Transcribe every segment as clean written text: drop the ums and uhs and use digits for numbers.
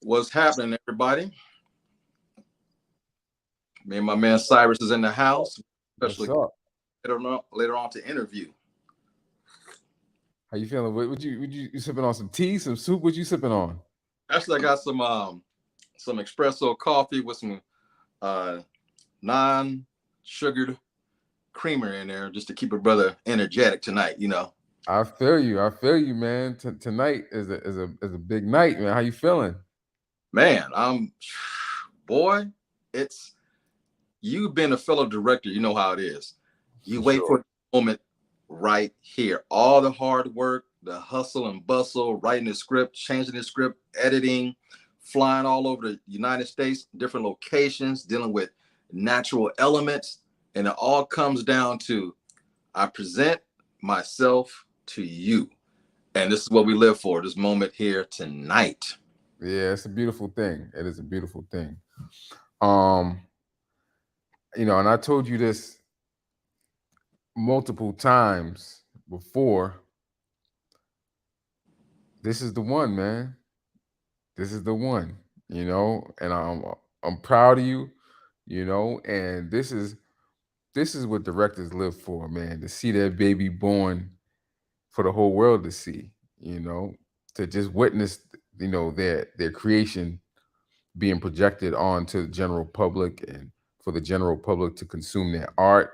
What's happening, everybody? Me and my man Cyrus is in the house. What's Especially up? later on to interview. How you feeling? What you sipping on? Some tea, some soup? What you sipping on? Actually, I got some espresso coffee with some uh non-sugared creamer in there just to keep a brother energetic tonight. I feel you. I feel you, man. Tonight is a big night, man. How you feeling? Man, boy, it's you being a fellow director. You know how it is. You For wait sure. for the moment right here. All the hard work, the hustle and bustle, writing the script, changing the script, editing, flying all over the United States, different locations, dealing with natural elements. And it all comes down to I present myself to you. And this is what we live for, this moment here tonight. Yeah, it's a beautiful thing. It is a beautiful thing. Um, and I told you this multiple times before. This is the one, man. This is the one. And I'm proud of you. And this is what directors live for, man. To see their baby born for the whole world to see, you know, to just witness, their creation being projected onto the general public and for the general public to consume their art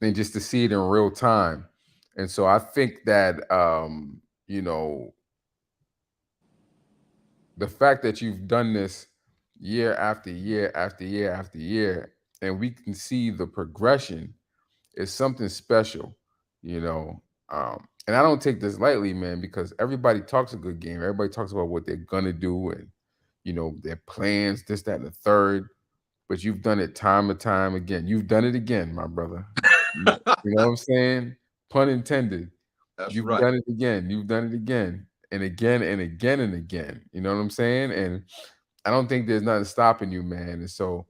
and just to see it in real time. And so I think that the fact that you've done this year after year after year after year, and we can see the progression is something special, you know. And I don't take this lightly, man, because everybody talks a good game. Everybody talks about what they're gonna do and their plans, this, that, and the third. But you've done it time and time again. You've done it again, my brother. You know what I'm saying? Pun intended. That's You've right. done it again. You've done it again and again and again and again. You know what I'm saying? And I don't think there's nothing stopping you, man. And so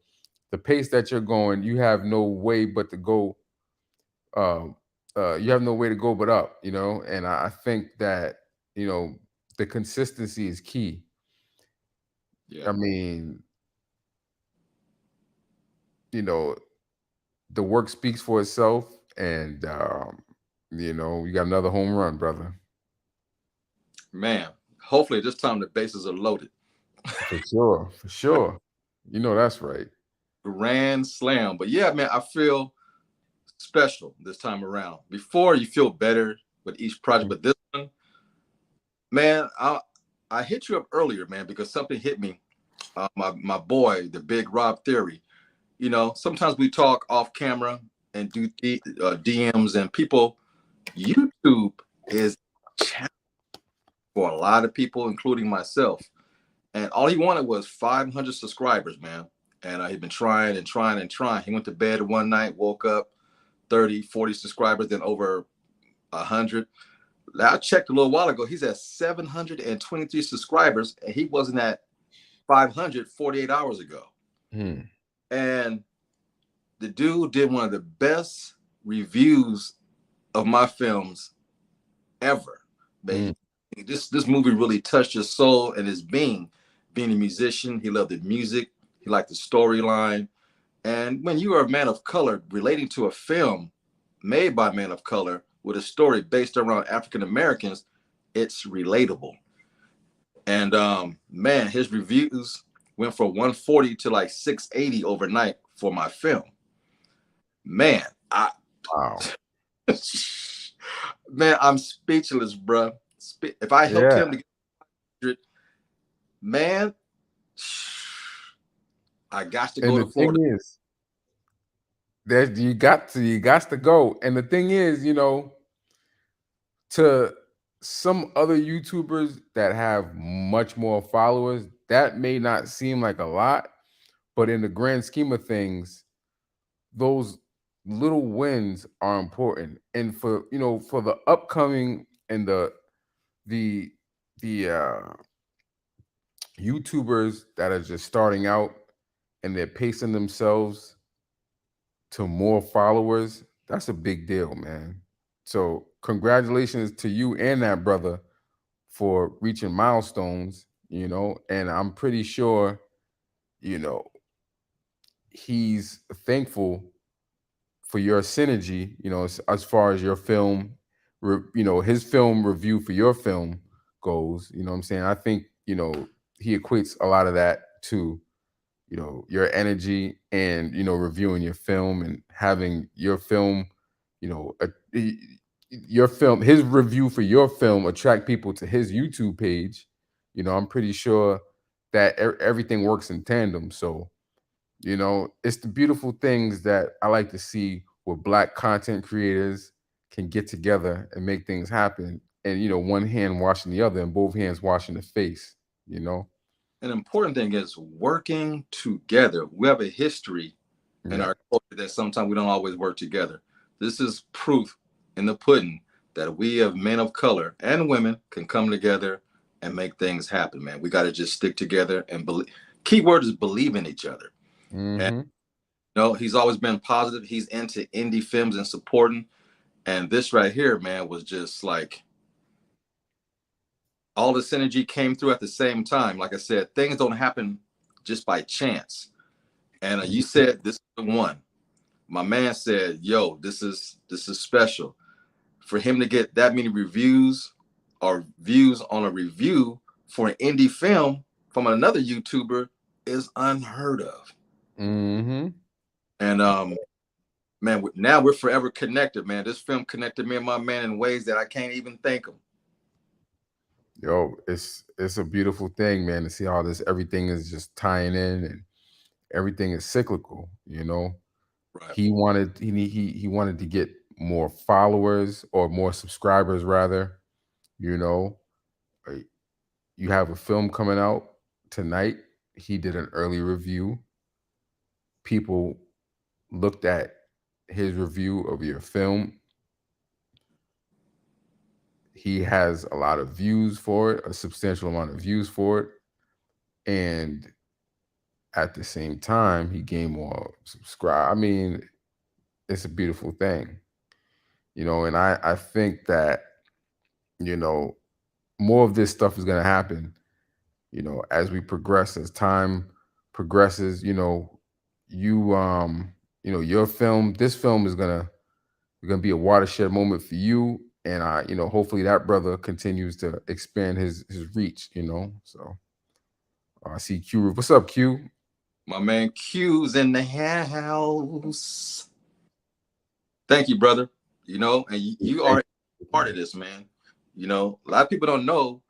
the pace that you're going, you have no way but to go. Um, you have no way to go but up. And I think that you know the consistency is key. Yeah. I mean, you know, the work speaks for itself, and you got another home run, brother. Man, hopefully this time the bases are loaded. For sure, for sure. That's right. Grand slam. But yeah, man, I feel special this time around. Before you feel better with each project, but this one, man, I hit you up earlier, man, because something hit me. My boy, the big Rob Theory. Sometimes we talk off camera and do DMs, and people. YouTube is a challenge for a lot of people, including myself. And all he wanted was 500 subscribers, man. And he'd been trying and trying and trying. He went to bed one night, woke up 30, 40 subscribers, then over 100. I checked a little while ago. He's at 723 subscribers, and he wasn't at 500 48 hours ago. Hmm. And the dude did one of the best reviews of my films ever. Hmm. This movie really touched his soul and his being. Being a musician, he loved the music. He liked the storyline. And when you are a man of color relating to a film made by men of color with a story based around African Americans, it's relatable. And man, his reviews went from 140 to like 680 overnight for my film. Man, I Wow. man, I'm speechless, bro. If I helped Yeah. him to get 100, man, I got to And go the to Florida. thing is, that you got to go. And the thing is, to some other YouTubers that have much more followers, that may not seem like a lot, but in the grand scheme of things, those little wins are important. And for the upcoming and the the YouTubers that are just starting out and they're pacing themselves to more followers, that's a big deal, man. So congratulations to you and that brother for reaching milestones, and I'm pretty sure, you know, he's thankful for your synergy, as far as your film, his film review for your film goes. You know what I'm saying? I think, he equates a lot of that to, your energy and, reviewing your film and having your film, you know, a, your film, his review for your film attract people to his YouTube page. I'm pretty sure that everything works in tandem. So, it's the beautiful things that I like to see where black content creators can get together and make things happen. And, one hand washing the other and both hands washing the face, you know? An important thing is working together. We have a history in Yeah. our culture that sometimes we don't always work together. This is proof in the pudding that we, of men of color and women, can come together and make things happen, man. We got to just stick together and believe. Key word is believe in each other. And Mm-hmm. he's always been positive. He's into indie films and supporting. And this right here, man, was just like all the synergy came through at the same time. Like I said, things don't happen just by chance. And you said this is the one. My man said, "Yo, this is special." For him to get that many reviews or views on a review for an indie film from another YouTuber is unheard of. Mm-hmm. And man, now we're forever connected, man. This film connected me and my man in ways that I can't even think of. Yo, it's a beautiful thing, man, to see how this everything is just tying in and everything is cyclical. Right. He wanted to get more followers or more subscribers rather, you know. Uh, You have a film coming out tonight. He did an early review. People looked at his review of your film. He has a lot of views for it, a substantial amount of views for it. And at the same time, he gained more subscribe. I mean, it's a beautiful thing, and I think that, you know, more of this stuff is gonna happen, as we progress, as time progresses. Your film, this film is gonna be a watershed moment for you. And hopefully that brother continues to expand his reach. So I see Q. What's up, Q? My man Q's in the house. Thank you, brother. And you Thank are part of this, man. A lot of people don't know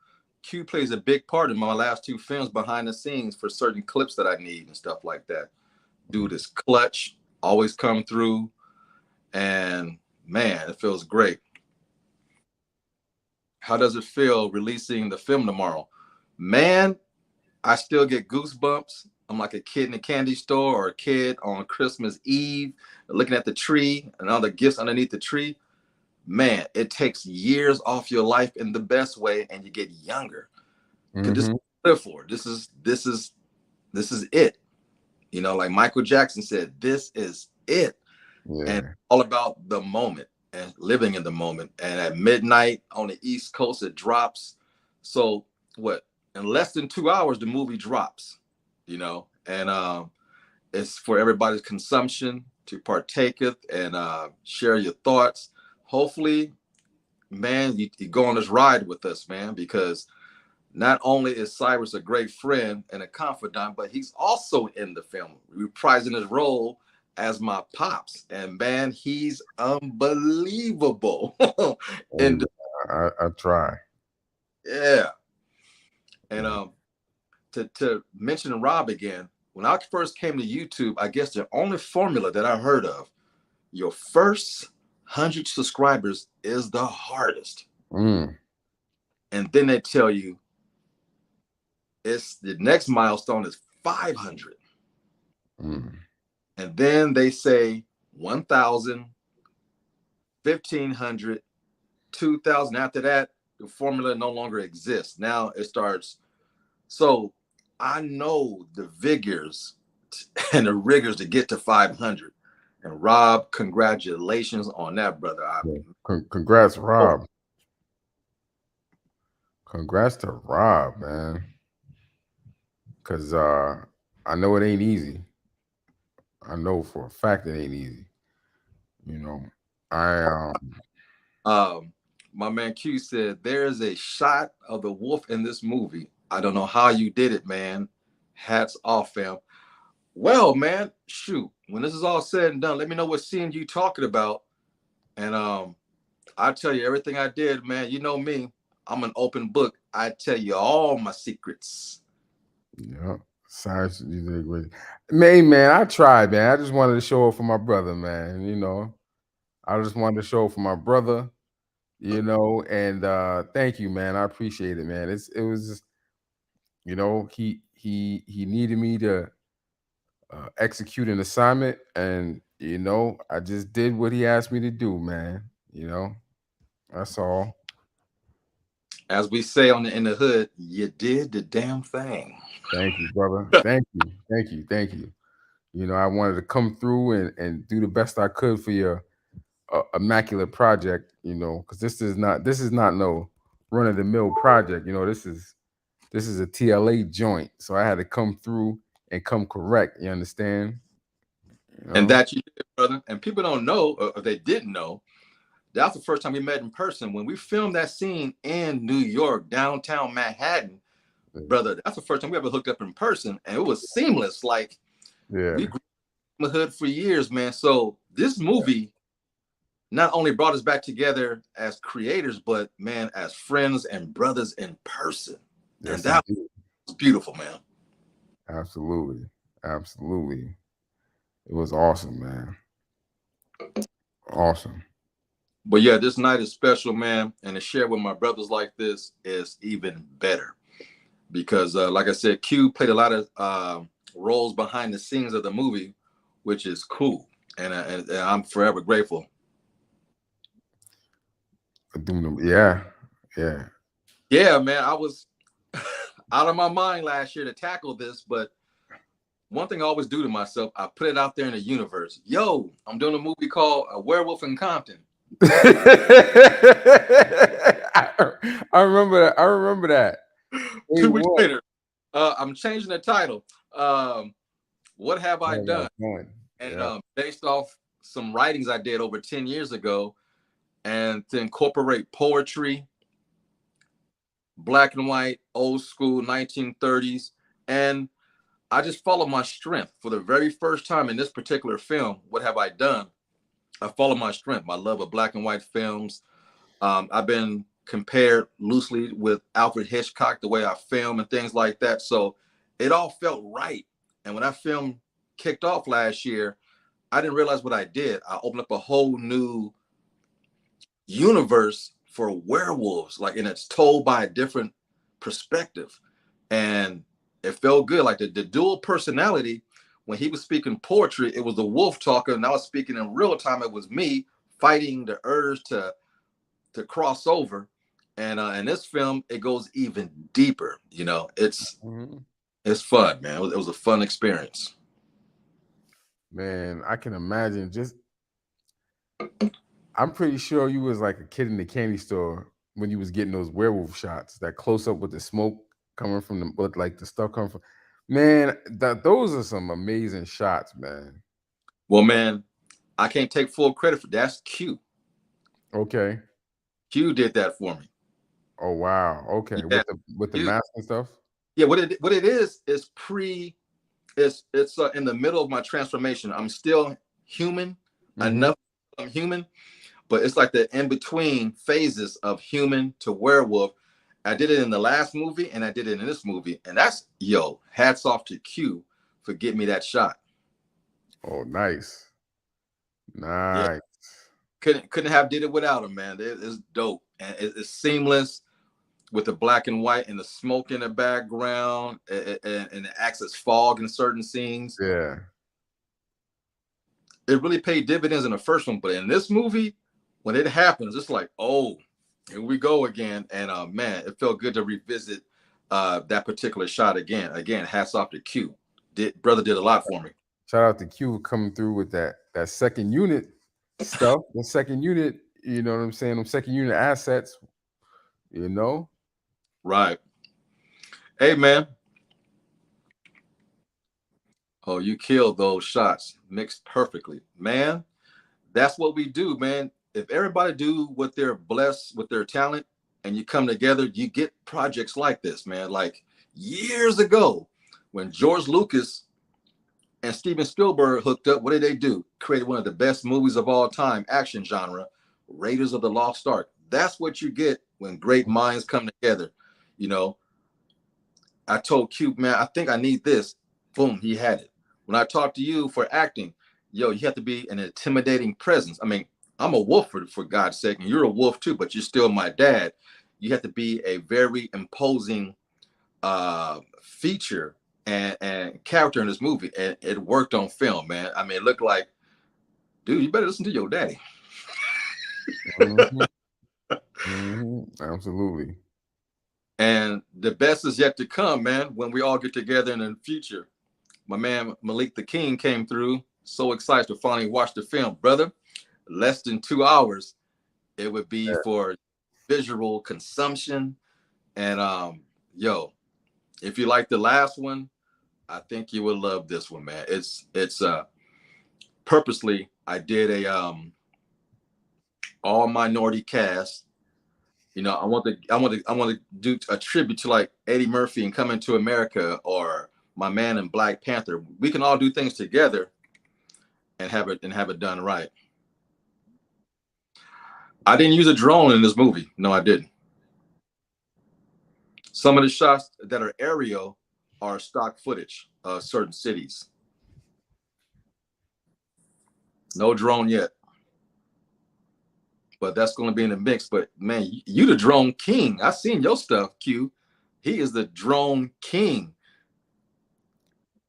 Q plays a big part in my last two films behind the scenes for certain clips that I need and stuff like that. Dude is clutch, always come through, and man, it feels great. How does it feel releasing the film tomorrow? Man, I still get goosebumps. I'm like a kid in a candy store or a kid on Christmas Eve looking at the tree and all the gifts underneath the tree. Man, it takes years off your life in the best way, and you get younger. Cause this is Mm-hmm. what I live for. This is it. Like Michael Jackson said, this is it. And Yeah. all about the moment and living in the moment. And at midnight on the East Coast, it drops. So what? In less than 2 hours, the movie drops. And it's for everybody's consumption to partaketh and share your thoughts. Hopefully, man, you go on this ride with us, man, because not only is Cyrus a great friend and a confidant, but he's also in the film, reprising his role as my pops. And man, he's unbelievable. Hey, And man, I try. yeah, and Yeah. to mention Rob again, when I first came to YouTube, I guess the only formula that I heard of, your first 100 subscribers is the hardest, Mm, and then they tell you it's the next milestone is 500. mm, And then they say 1,000, 1,500, 2,000. After that, the formula no longer exists. Now it starts. So I know the vigors and the rigors to get to 500. And Rob, congratulations on that, brother. yeah. Congrats, Oh, Rob. Congrats to Rob, man. Cause I know it ain't easy. I know for a fact it ain't easy. You know, I Um, my man Q said there is a shot of the wolf in this movie. I don't know how you did it, man. Hats off, fam. Well, man, shoot. When this is all said and done, let me know what scene you talking about, and I'll tell you everything I did, man. You know me. I'm an open book. I tell you all my secrets. yeah. Science, you did great. Man, I tried, man. I just wanted to show up for my brother, man. I just wanted to show up for my brother, and thank you, man. I appreciate it, man. It was just, he needed me to execute an assignment, and I just did what he asked me to do, man. That's all. As we say on in the hood, you did the damn thing. Thank you, brother. Thank you, thank you, thank you. I wanted to come through and do the best I could for your immaculate project. Because this is not no run of the mill project. This is a TLA joint, so I had to come through and come correct. You understand? You And know? that you did, brother. And people don't know, or they didn't know, that's the first time we met in person. When we filmed that scene in New York, downtown Manhattan, brother, that's the first time we ever hooked up in person. And it was seamless. Like we Yeah. grew up in the hood for years, man. So this movie not only brought us back together as creators, but man, as friends and brothers in person. And Yes, that indeed. was beautiful, man. Absolutely. Absolutely. It was awesome, man. Awesome. But yeah, this night is special, man. And to share with my brothers like this is even better. Because like I said, Q played a lot of roles behind the scenes of the movie, which is cool, and I'm forever grateful. Yeah. Yeah. Yeah, man, I was out of my mind last year to tackle this, but one thing I always do to myself, I put it out there in the universe. Yo, I'm doing a movie called A Werewolf in Compton. I remember that. I remember that. Hey, 2 weeks what? later, I'm changing the title. What have I What have I done? done? And Yeah. based off some writings I did over 10 years ago, and to incorporate poetry, black and white, old school, 1930s. And I just followed my strength for the very first time in this particular film. What have I done? I follow my strength, my love of black and white films. I've been compared loosely with Alfred Hitchcock, the way I film and things like that. So it all felt right. And when that film kicked off last year, I didn't realize what I did. I opened up a whole new universe for werewolves, like, and it's told by a different perspective. And it felt good. Like the dual personality, when he was speaking poetry, it was the wolf talker, and I was speaking in real time. It was me fighting the urge to cross over. And in this film, it goes even deeper. Mhm. It's fun, man. It was a fun experience. Man, I can imagine. I'm pretty sure you was like a kid in the candy store when you was getting those werewolf shots, that close up with the smoke coming from with like the stuff coming from. Man, those are some amazing shots, man. Well, man, I can't take full credit for that. That's Q. Okay. Q did that for me. Oh wow. Okay. Yeah, With the Q. mask and stuff. Yeah, what it is pre it's in the middle of my transformation. I'm still human Mm-hmm. enough. I'm human, but it's like the in between phases of human to werewolf. I did it in the last movie, and I did it in this movie, and that's yo. Hats off to Q for getting me that shot. Oh, nice. Yeah, Nice. couldn't have did it without him, man. It's dope, and it's seamless with the black and white and the smoke in the background, and the access fog in certain scenes. Yeah. It really paid dividends in the first one, but in this movie, when it happens, it's like, oh, here we go again. And man, it felt good to revisit that particular shot again. Again, hats off to Q. Brother did a lot for me. Shout out to Q coming through with that second unit stuff. The second unit, you know what I'm saying? Them second unit assets, you know? Right. Hey man, Oh, you killed those shots. Mixed perfectly. Man, that's what we do, man. If everybody do what they're blessed with their talent and you come together, you get projects like this, man. Like years ago, when George Lucas and Steven Spielberg hooked up, what did they do? Created one of the best movies of all time, action genre, Raiders of the Lost Ark. That's what you get when great minds come together. You know, I told Cube, man, I think I need this. Boom, he had it. When I talked to you for acting, yo, you have to be an intimidating presence. I mean, I'm a wolf for God's sake, and you're a wolf too, but you're still my dad. You have to be a very imposing feature and character in this movie, and it worked on film, man. I mean, it looked like, dude, you better listen to your daddy. Hmm. Hmm. Absolutely. And the best is yet to come, man, when we all get together in the future. My man Malik the King came through. So excited to finally watch the film, brother. Less than 2 hours, it would be for visual consumption. And yo, if you like the last one, I think you would love this one, man. It's purposely I did a all minority cast. You know, I want to do a tribute to like Eddie Murphy and Coming to America or my man in Black Panther. We can all do things together and have it done right. I didn't use a drone in this movie. No, I didn't. Some of the shots that are aerial are stock footage of certain cities. No drone yet, but that's going to be in the mix. But man, you the drone king. I seen your stuff, Q. He is the drone king.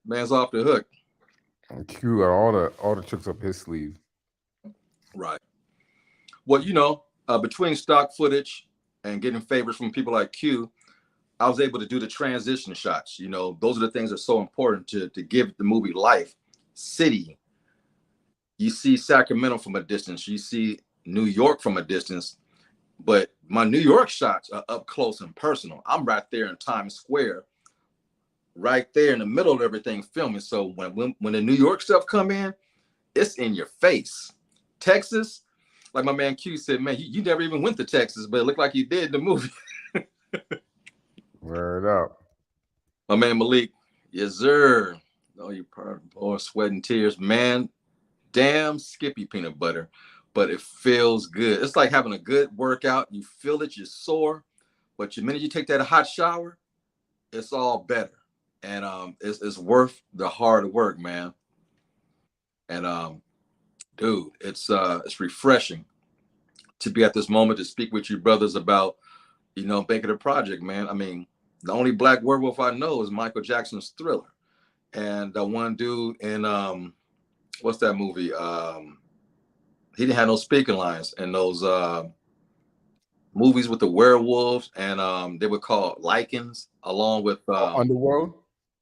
Man's off the hook. And Q got all the tricks up his sleeve. Right. Well, between stock footage and getting favors from people like Q, I was able to do the transition shots. You know, those are the things that are so important to give the movie life. City, you see Sacramento from a distance, you see New York from a distance, but my New York shots are up close and personal. I'm right there in Times Square, right there in the middle of everything filming. So when the New York stuff come in, it's in your face. Texas, like my man Q said, man, you never even went to Texas, but it looked like you did in the movie. Word up. My man Malik, yes sir. Oh, you boy, sweat and tears, man. Damn Skippy peanut butter, but it feels good. It's like having a good workout. You feel it, you're sore, but the minute you take that hot shower, it's all better, and it's worth the hard work, man. And dude, it's refreshing to be at this moment to speak with you brothers about making a project, man. I mean, the only black werewolf I know is Michael Jackson's Thriller, and the one dude in what's that movie? He didn't have no speaking lines in those movies with the werewolves, and they were called Lycans, along with Underworld.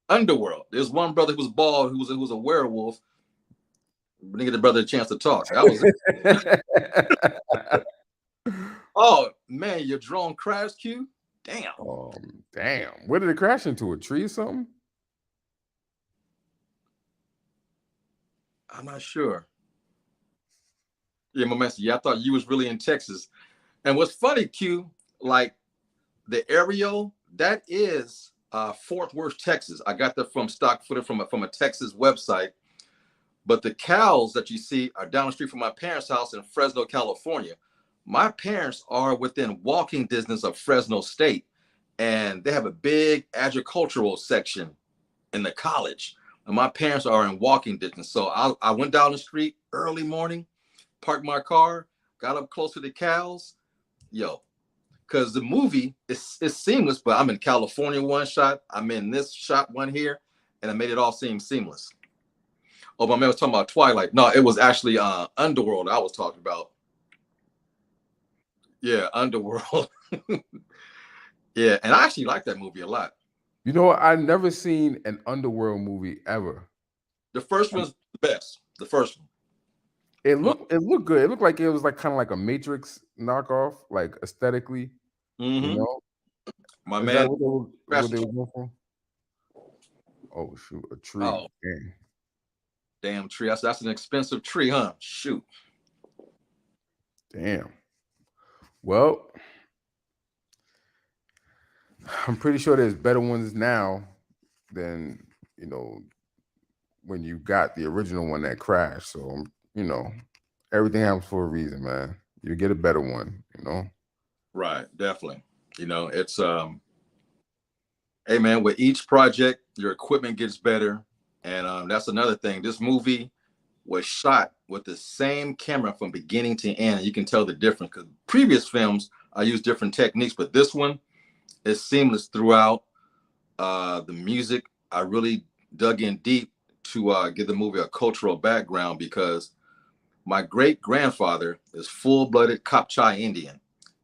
Underworld. There's one brother who was bald who was a werewolf. We didn't get the brother a chance to talk. That was it. Oh man, your drone crashed, Q. Damn. Damn. Where did it crash into? A tree or something? I'm not sure. Yeah, my man said, yeah, I thought you was really in Texas. And what's funny, Q, like the aerial, that is Fort Worth, Texas. I got that from stock footage from a Texas website. But the cows that you see are down the street from my parents' house in Fresno, California. My parents are within walking distance of Fresno State, and they have a big agricultural section in the college. And my parents are in walking distance. So I went down the street early morning, parked my car, got up close to the cows. Yo, because the movie is seamless, but I'm in California one shot, I'm in this shot one here, and I made it all seem seamless. Oh, my man was talking about Twilight. No, it was actually Underworld I was talking about. Yeah, Underworld. Yeah, and I actually like that movie a lot. You know what? I never seen an Underworld movie ever. The first one's the best. The first one. It looked good. It looked like it was like kind of like a Matrix knockoff, like aesthetically. You Mm-hmm. know, My is that man, what they were going for? Oh shoot, a tree. Oh, Dang. damn tree. That's an expensive tree, huh? Shoot. Damn. Well, I'm pretty sure there's better ones now than you know when you got the original one that crashed. So you know, everything happens for a reason, man. You get a better one, you know. Right, definitely. It's hey man, with each project, your equipment gets better. And that's another thing. This movie was shot with the same camera from beginning to end. And you can tell the difference because previous films I used different techniques, but this one is seamless throughout. The music, I really dug in deep to give the movie a cultural background because my great grandfather is full-blooded Kapchai Indian,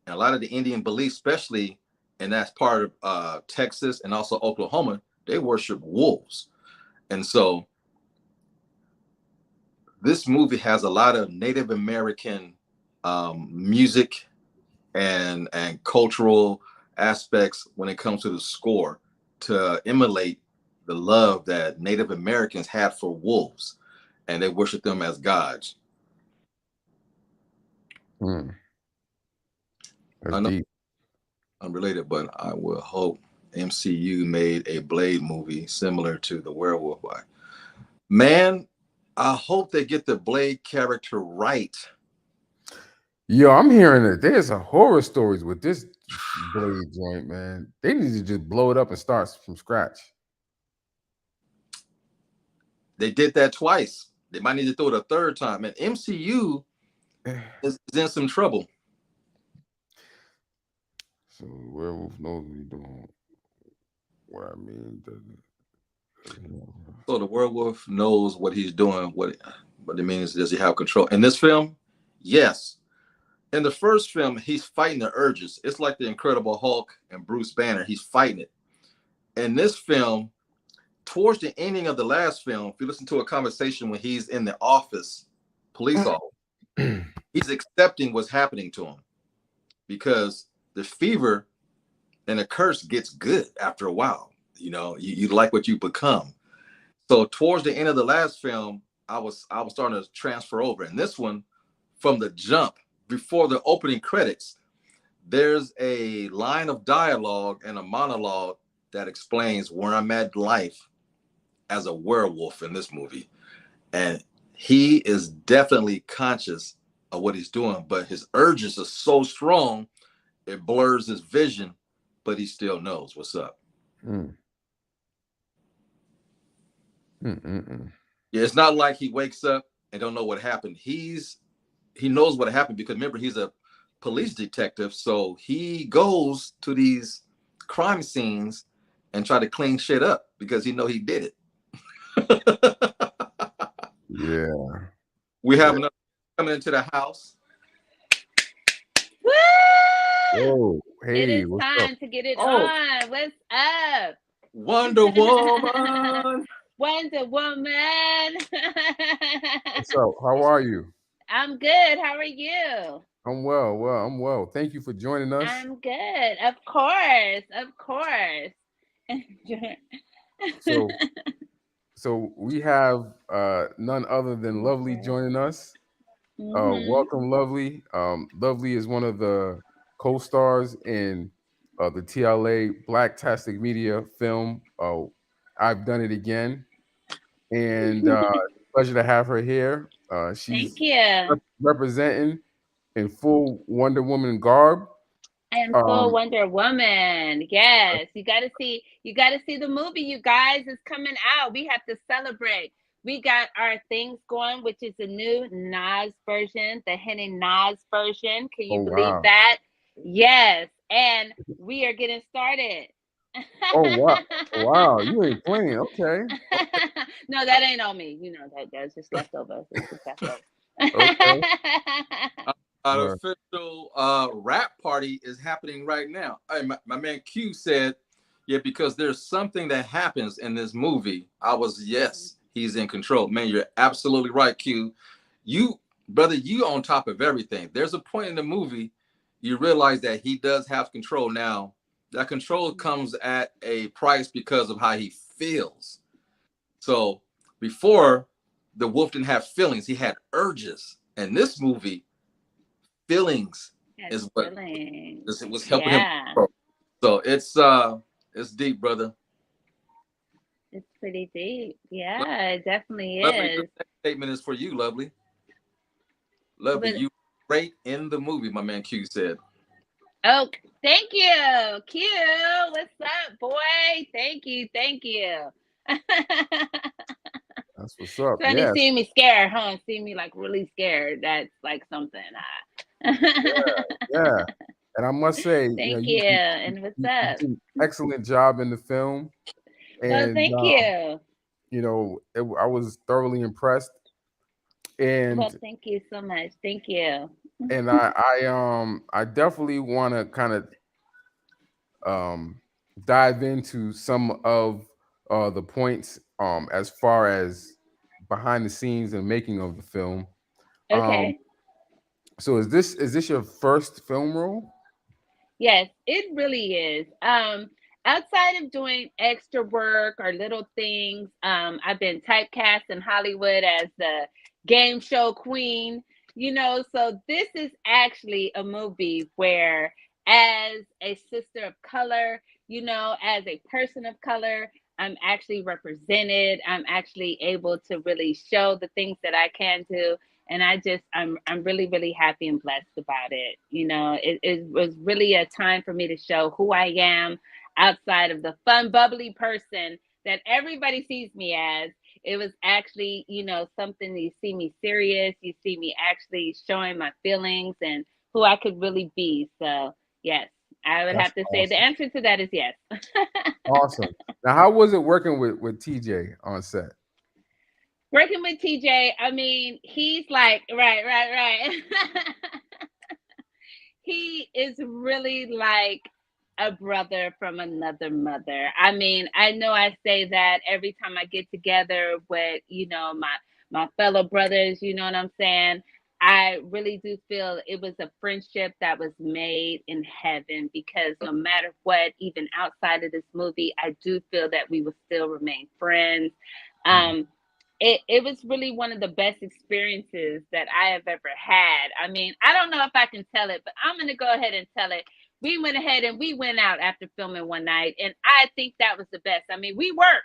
and a lot of the Indian beliefs, especially in that part of Texas and also Oklahoma, they worship wolves. And so this movie has a lot of Native American music and cultural aspects when it comes to the score to emulate the love that Native Americans had for wolves, and they worship them as gods. Hmm. That's I know deep. unrelated, but I will hope MCU made a Blade movie similar to the Werewolf by. Man, I hope they get the Blade character right. Yo, I'm hearing that there's a horror stories with this Blade joint, man. They need to just blow it up and start from scratch. They did that twice. They might need to do it a third time. And MCU is in some trouble. So werewolf knows what he's doing. What I mean, So the werewolf knows what he's doing. What it means, does he have control? In this film, yes. In the first film, he's fighting the urges. It's like the Incredible Hulk and Bruce Banner. He's fighting it. In this film, towards the ending of the last film, if you listen to a conversation when he's in the office, police office, he's accepting what's happening to him because the fever and the curse gets good after a while. You like what you become. So towards the end of the last film, I was starting to transfer over. And this one, from the jump, before the opening credits, there's a line of dialogue and a monologue that explains where I'm at in life as a werewolf in this movie. And he is definitely conscious of what he's doing, but his urges are so strong, it blurs his vision, but he still knows what's up. mm. Mm-mm-mm. Yeah, it's not like he wakes up and don't know what happened. He knows what happened because remember he's a police detective, so he goes to these crime scenes and try to clean shit up because he know he did it. Yeah. We have another coming into the house. Woo! Oh, It hey, is what's up? time to get it Oh, on. What's up? Wonder Woman. Wonder Woman. What's up? How are you? I'm good. How are you? I'm well. Well, I'm well. Thank you for joining us. I'm good. Of course. Of course. So, so we have none other than Lovely joining us. hmm Welcome, Lovely. Lovely is one of the co-stars in the TLA Blacktastic Media film. I've done it again, and pleasure to have her here. Thank She's you. representing in full Wonder Woman garb. I am full Um, Wonder Woman. Yes, you gotta see the movie, you guys. It's coming out. We have to celebrate. We got our things going, which is the new Nas version, the Henny Nas version. Can oh you believe wow! that? Yes. And we are getting started. Oh wow! Wow! You ain't playing. Okay. No, that ain't on me. You know that's just leftovers. It's just leftovers. Okay. An Word. official rap party is happening right now. Hey, my man Q said, yeah, because there's something that happens in this movie. Yes, he's in control. Man, you're absolutely right, Q. You, brother, you on top of everything. There's a point in the movie you realize that he does have control now. That control comes at a price because of how he feels. So before, the wolf didn't have feelings; he had urges. And this movie, feelings Yes, is what feeling. is it was helping him Yeah, grow. So it's deep, brother. it's pretty deep. Lo- Yeah, it definitely Lovely, this is. next statement is for you, Lovely. Lovely, But you great in the movie, my man Q said. oh, thank you, Q. What's up, boy? Thank you, thank you. That's what's up. Funny Yes. seeing me scared, huh? Seeing me like really scared. That's like something. Yeah. And I must say, Thank you. And what's you up? did an excellent job in the film, Well, and thank you. I was thoroughly impressed, Well, and thank you so much. Thank you. I definitely want to kind of um dive into some of the points as far as behind the scenes and making of the film. Um, Okay. so is this your first film role? Yes, it really is. Outside of doing extra work or little things, I've been typecast in Hollywood as the game show queen, so this is actually a movie where, as a sister of color, as a person of color, I'm actually represented. I'm actually able to really show the things that I can do, and I'm really really happy and blessed about it. It was really a time for me to show who I am outside of the fun bubbly person that everybody sees me as. It was actually, something. You see me serious, you see me actually showing my feelings and who I could really be. So yes, I would That's have to say the awesome. answer to that is yes. Awesome. Now, how was it working with TJ on set? Working with TJ, I mean, he's like, right. He is really like a brother from another mother. I mean, I know I say that every time I get together with, my fellow brothers, you know what I'm saying? I really do feel it was a friendship that was made in heaven, because no matter what, even outside of this movie, I do feel that we will still remain friends. Mhm. Um, it was really one of the best experiences that I have ever had. I mean, I don't know if I can tell it, but I'm going to go ahead and tell it. We went ahead and we went out after filming one night, and I think that was the best. I mean, we worked.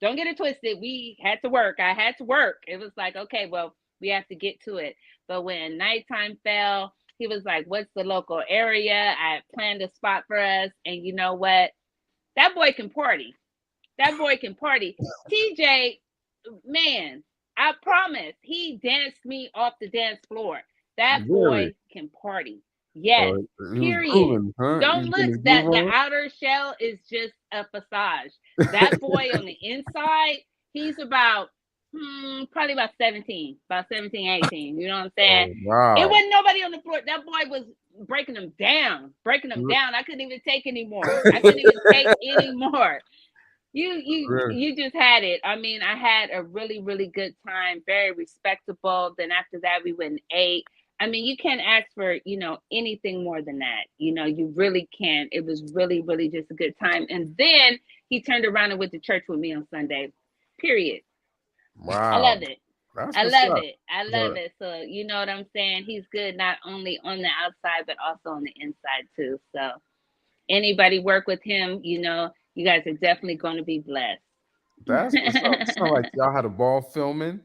Don't get it twisted. We had to work. I had to work. It was like, okay, well, we have to get to it. But when nighttime fell, he was like, what's the local area? I planned a spot for us. And you know what? That boy can party. That boy can party. TJ, man, I promise, he danced me off the dance floor. That Really? boy can party. Yes, He was period. grooving, huh? He Don't was getting look, his groove that the on. outer shell is just a facade. That boy on the inside, he's about probably about 17, 18. You know what I'm saying? Oh It wow! wasn't nobody on the floor. That boy was breaking them down, breaking them down. I couldn't even take anymore. I couldn't even take anymore. You just had it. I mean, I had a really really good time, very respectable. Then after that, we went and ate. I mean, you can't ask for anything more than that. You really can't. It was really really just a good time. And then he turned around and went to church with me on Sunday. Period. I Wow, love it. that's I what's love up. it. I love So it. So you know what I'm saying? He's good not only on the outside but also on the inside too. So anybody work with him, you guys are definitely going to be blessed. that's what's up. Sound like y'all had a ball filming.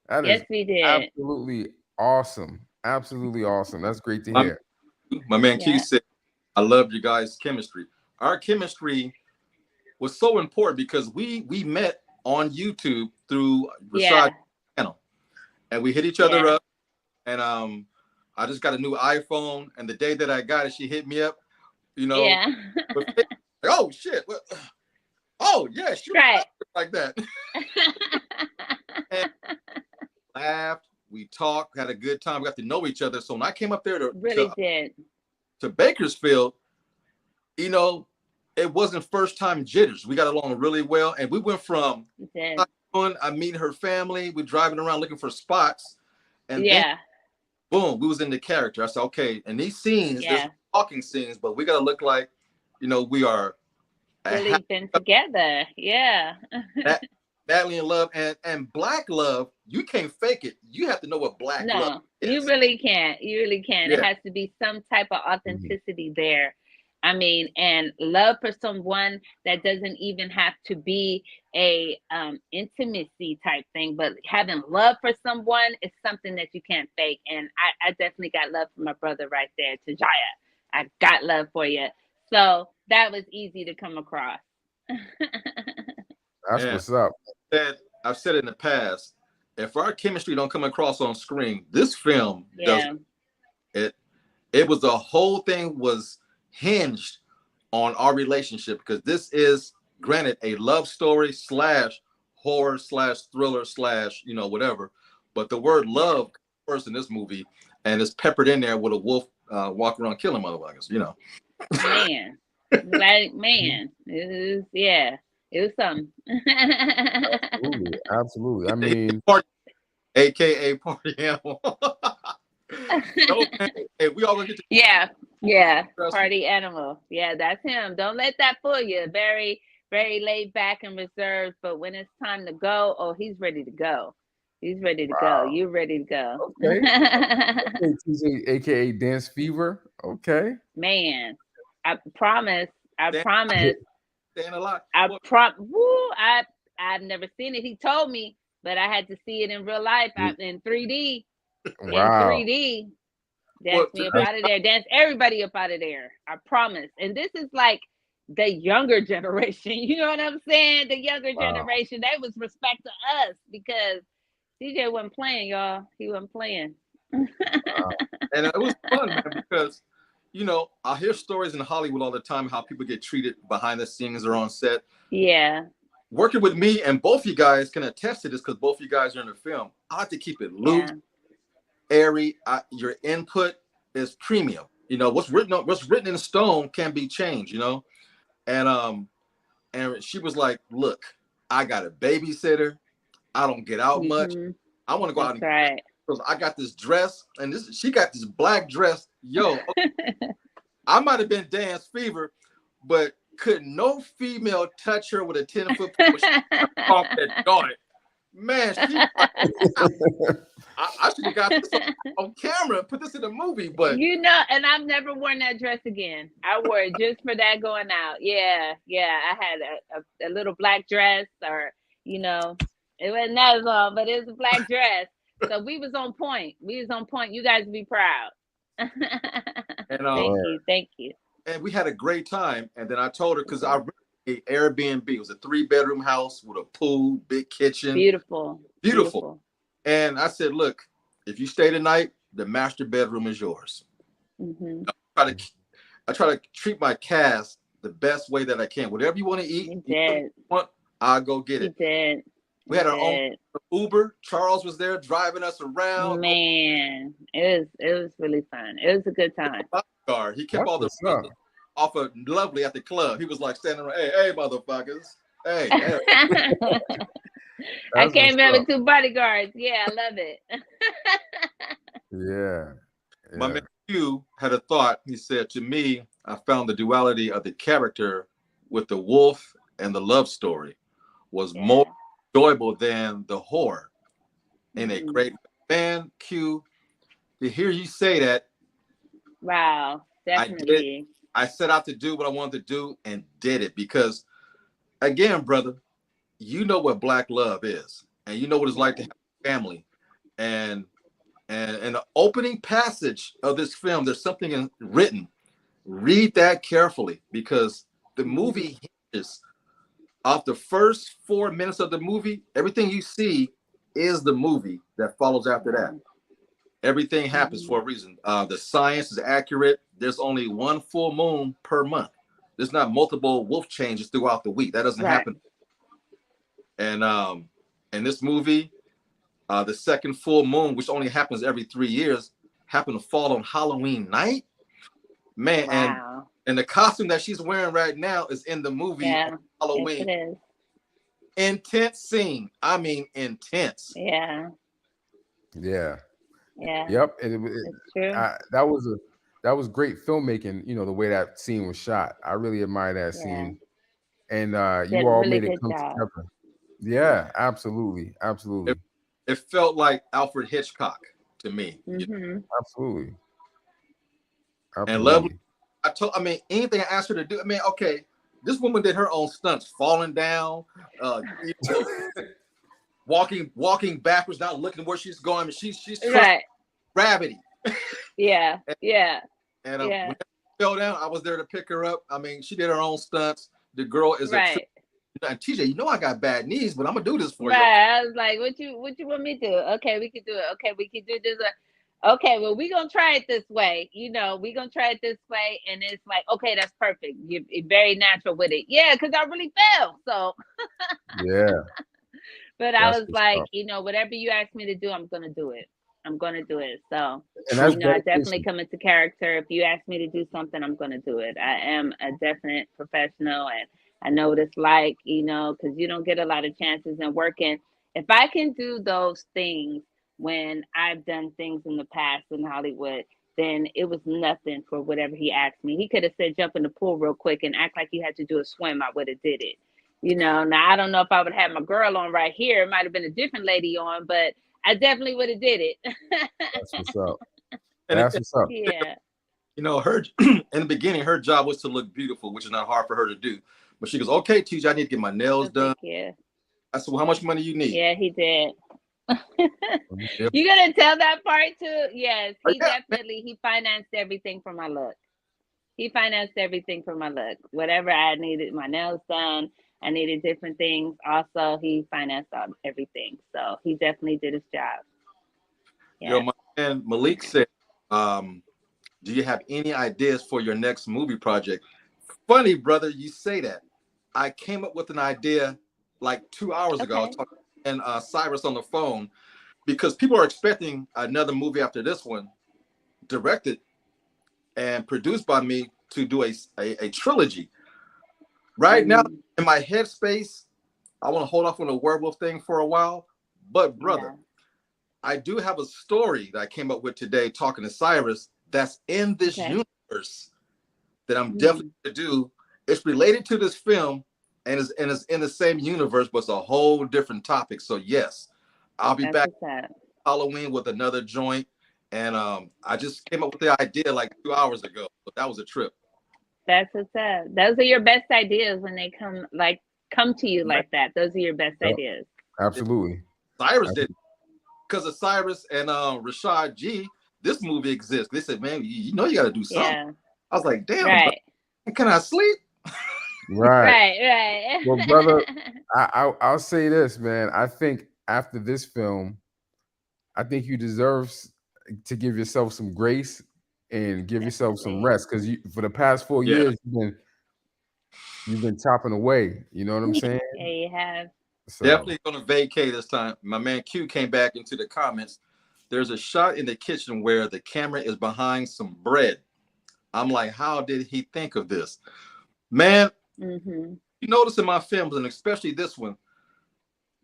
That Yes, is we did. absolutely awesome. Absolutely awesome. That's great to My man hear. My man Q Yeah. said, I love you guys' chemistry. Our chemistry was so important because we met on YouTube through Rashad's Yeah. channel, and we hit each other Yeah. up. And I just got a new iPhone, and the day that I got it, she hit me up. You know, Yeah. with, oh shit, oh yeah, shoot, Right. like that. And laughed, we talked, had a good time, we got to know each other. So when I came up there to Really to, did. to Bakersfield, you know, it wasn't first time jitters. We got along really well, and we went from Did. I meeting her family, we driving around looking for spots, and then Yeah. boom, we was in the character. I said, okay, and these scenes, there's Yeah. talking scenes, but we gotta look like, we are a Really been together. Yeah. that madly in love, and black love, you can't fake it. You have to know what black love No, you is. really can't. You really can't. It Yeah, has to be some type of Mhm. authenticity there. I mean, and love for someone that doesn't even have to be a intimacy type thing, but having love for someone is something that you can't fake. And I definitely got love for my brother right there, Tajaya. I got love for you. So that was easy to come across. That's and what's up. I've said it in the past. If our chemistry don't come across on screen, this film does Yeah. it. It was the whole thing was hinged on our relationship because this is granted a love story slash horror slash thriller slash whatever, but the word Yeah. love first in this movie, and it's peppered in there with a wolf walking around killing motherfuckers. Man, like Mhm. man, it was yeah, it was something. Absolutely, absolutely. I mean, Party, aka party animal. No man, hey, we all gonna get to Yeah, yeah, trust me. party animal. Yeah, that's him. Don't let that fool you. Very, very laid back and reserved, but when it's time to go, oh, he's ready to go. He's ready to go. wow. You ready to go. Okay, okay, TJ, aka Dance Fever. Okay. Man, I promise. I Stand, promise. stand a lot. I Well, woo, I've never seen it. He told me, but I had to see it in real life in 3D. In Wow. 3D. Dance well, me up That's out of there. Dance everybody up out of there. I promise. And this is like the younger generation. You know what I'm saying? The younger wow. generation. They was respect to us because CJ wasn't playing, y'all. He wasn't playing. and it was fun, man, because I hear stories in Hollywood all the time how people get treated behind the scenes or on set. Yeah. Working with me, and both you guys can attest to this because both you guys are in the film. I like to keep it loose, Yeah. airy. Your input is premium. What's written in stone can be changed. And she was like, "Look, I got a babysitter. I don't get out much. Hmm. I want to go out That's and right. because I got this dress, and she got this black dress. Yo, I might have been dance fever, but could no female touch her with a 10-foot pole? She off that joint. Man, she like, I should have got this on camera and put this in a movie, but And I've never worn that dress again. I wore it just for that going out. Yeah, yeah. I had a little black dress, or you know, it wasn't that long, but it was a black dress. So we was on point. We was on point. You guys be proud. and Thank Word. you, thank you. we had a great time. And then I told her because I rented a Airbnb. It was a 3-bedroom house with a pool, big kitchen, Beautiful, beautiful. beautiful. And I said, look, if you stay tonight, the master bedroom is yours. Hmm. Try to I try to treat my cast the best way that I can. Whatever you want to eat, You whatever did, you want, I'll go get you it. did, We you had our own did. Uber. Charles was there driving us around. Go Man, it was really fun. It was a good time. bodyguard. He kept That's all the what's up. brothers off of Lovely at the club. He was like standing around, hey, motherfuckers. Hey, hey. I That's what's came in up. with two bodyguards. Yeah, I love it. Yeah. My Yeah. man Hugh had a thought. He said, to me, I found the duality of the character with the wolf and the love story was more Yeah. enjoyable than the horror in a Hmm. great man. Q, to hear you say that, Wow, I did. definitely. I set out to do what I wanted to do and did it because, again, brother, you know what black love is, and you know what it's like to Yeah. have a family. And in the opening passage of this film, there's something written. Read that carefully because the Hmm. movie hinges off the first 4 minutes of the movie. Everything you see is the movie that follows after that. Wow. Everything happens Hmm. for a reason. The science is accurate. There's only one full moon per month. There's not multiple wolf changes throughout the week. That doesn't Right. happen. And in this movie, the second full moon, which only happens every 3 years, happened to fall on Halloween night. Man, Wow. and the costume that she's wearing right now is in the movie on Yeah. Yes, Halloween. it is. Intense scene. I mean, intense. Yeah. Yeah. Yeah. Yep. It's true. That was great filmmaking, the way that scene was shot. I really admire that Yeah. scene. And you Did a all really made it good come job. together. Yeah, absolutely, It, absolutely, it felt like Alfred Hitchcock to me. Mm-hmm. absolutely, And Lovely, absolutely. I mean, anything I asked her to do. I mean, okay, this woman did her own stunts, falling down, walking backwards, not looking where she's going. I mean, she's trusting Right. gravity. Yeah. Yeah. And Yeah. when she fell down, I was there to pick her up. I mean, she did her own stunts. The girl is a true. Right. And TJ, you know I got bad knees, but I'm gonna do this for you. Okay? Right. I was like, what you want me to do? Okay, we can do it. Okay, we can do this. Okay, well, we're gonna try it this way. We're gonna try it this way. And it's like, okay, that's perfect. You're very natural with it. Yeah, because I really fell. So Yeah, but I that's was what's like, up, whatever you ask me to do, I'm gonna do it. I'm gonna do it. So, and that's I definitely dedication. come into character. If you ask me to do something, I'm gonna do it. I am a definite professional, and I know what it's like, because you don't get a lot of chances in working. If I can do those things when I've done things in the past in Hollywood, then it was nothing for whatever he asked me. He could have said jump in the pool real quick and act like you had to do a swim. I would have did it. Now I don't know if I would have my girl on right here. It might have been a different lady on, but I definitely would have did it. That's what's up. And That's what's up. Yeah. her in the beginning, her job was to look beautiful, which is not hard for her to do. But she goes, "Okay, TJ, I need to get my nails So done." thank you. I said, "Well, how much money you need?" Yeah, he did. Yep. You gonna tell that part too? Yes, Oh, he yeah, man. definitely he financed everything for my look. He financed everything for my look. Whatever I needed, my nails done. I needed different things. Also, he financed everything. So he definitely did his job. Yo, Yes. my man Malik said, um, "Do you have any ideas for your next movie project?" Funny, brother, you say that. I came up with an idea like 2 hours ago. I was Okay. talking and Cyrus on the phone because people are expecting another movie after this one, directed and produced by me to do a trilogy. Right now, Mm, in my headspace, I want to hold off on the werewolf thing for a while. But brother, yeah. I do have a story that I came up with today talking to Cyrus that's in this Okay. universe that I'm definitely Mm, going to do. It's related to this film and it's in the same universe, but it's a whole different topic. So yes, I'll be that's back what's up. Halloween with another joint. And I just came up with the idea like 2 hours ago. But that was a trip. That's what's up. Those are your best ideas when they come to you like that. Those are your best Yep. ideas. Absolutely. Cyrus did Absolutely. because of Cyrus and Rashad G. This movie exists. They said, "Man, you know you got to do something." Yeah. I was like, "Damn, bro, Right. can I sleep?" Right. Right. Well, brother, Right. I'll say this, man. I think after this film, I think you deserve to give yourself some grace and give yourself some Definitely. rest because you for the past 4 years Yeah, you've been chopping away. You know what I'm saying? Yeah, you have. So definitely gonna vacate this time. My man Q came back into the comments. There's a shot in the kitchen where the camera is behind some bread. I'm like, how did he think of this? Man, Mm-hmm. you notice in my films, and especially this one,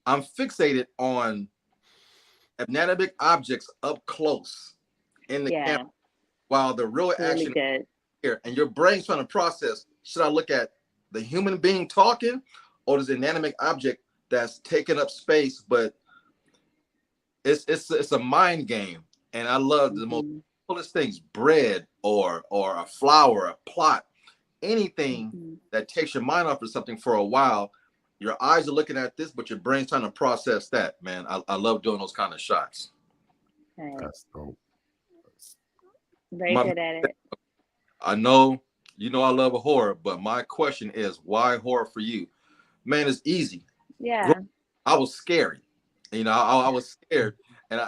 I'm fixated on anatomic objects up close in the camera, Yeah. while the real It's really action is good. here. And your brain's trying to process: should I look at the human being talking, or does the inanimate object that's taking up space? But it's a mind game, and I love the most Mm-hmm. simplest things: bread or a flower, a plot, anything Mm-hmm. that takes your mind off of something for a while. Your eyes are looking at this, but your brain's trying to process that. Man, I love doing those kind of shots. Right. that's dope. Very My, good at it. I know you know I love a horror, but my question is, why horror for you? Man, it's easy. Yeah. I was scary. I was scared, and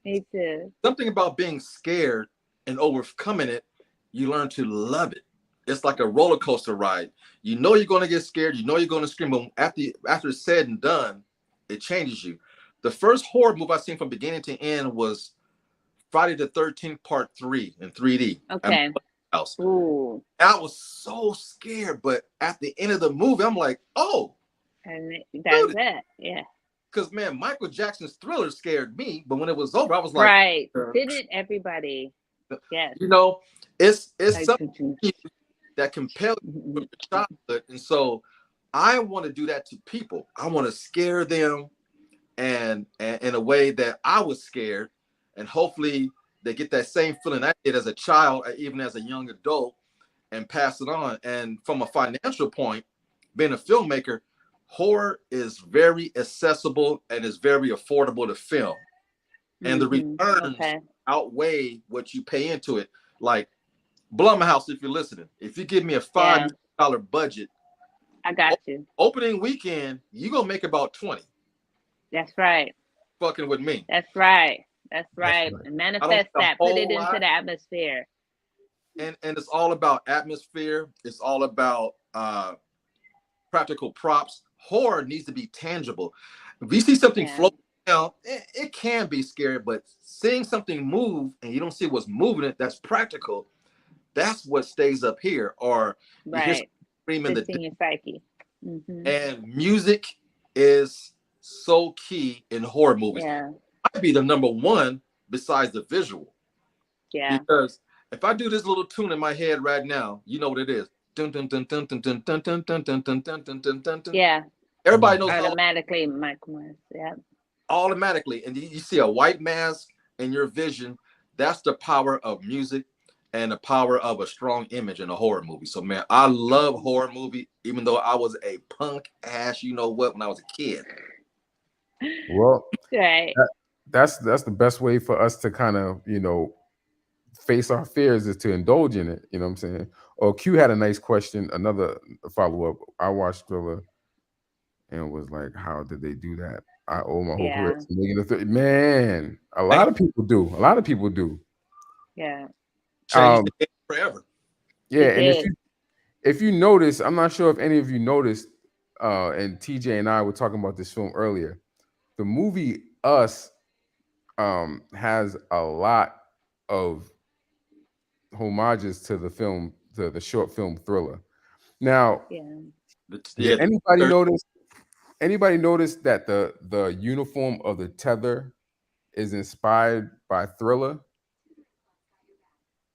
Me too. something about being scared and overcoming it, you learn to love it. It's like a roller coaster ride. You know you're going to get scared. You know you're going to scream, but after it's said and done, it changes you. The first horror movie I've seen from beginning to end was Friday the 13th Part 3 in 3D at my Okay. house. Ooh. I was so scared, but at the end of the movie, I'm like, oh, And that's dude, it. Yeah. because man, Michael Jackson's Thriller scared me, but when it was over, I was like, Right. Didn't everybody? Yes. you know, it's I something do. that compels you from your childhood. And so I want to do that to people. I want to scare them and in a way that I was scared, and hopefully they get that same feeling I did as a child, or even as a young adult, and pass it on. And from a financial point, being a filmmaker, horror is very accessible and is very affordable to film, and the returns Okay. outweigh what you pay into it. Like Blumhouse, if you're listening, if you give me a Yeah, $5 million budget, I got you. opening weekend, you're gonna make about 20 That's right. fucking with me. That's right. That's That's right. right. And I don't manifest need a that. Put it whole into lot. the atmosphere. And it's all about atmosphere. It's all about practical props. Horror needs to be tangible. If you see something Yeah. float down, it can be scary, but seeing something move and you don't see what's moving it, that's practical. That's what stays up here. Or you hear Right. scream in It's the in your psyche. Mm-hmm. and music is so key in horror movies. Yeah. Might be the number one besides the visual. Yeah. Because if I do this little tune in my head right now, you know what it is. Dun, dun, dun, dun, dun, dun, dun, dun, dun, dun, dun, dun, dun, dun, dun, dun. Yeah. Everybody knows how Automatically, Michael Myers. Yeah. automatically. And you see a white mask in your vision. That's the power of music and the power of a strong image in a horror movie. So man, I love horror movie, even though I was a punk ass, you know what, when I was a kid. Well, Right. that's the best way for us to kind of, face our fears is to indulge in it. You know what I'm saying? Oh, Q had a nice question, another follow up. I watched Thriller and was like, how did they do that? I owe my whole career Yeah. to making the man. A lot of people do. A lot of people do. Yeah. Changed Um, the game forever. yeah, It and did. if you notice, I'm not sure if any of you noticed, and TJ and I were talking about this film earlier. The movie Us has a lot of homages to the film, to the short film Thriller. Now, Yeah. did Yeah, anybody notice? Anybody notice that the uniform of the tether is inspired by Thriller?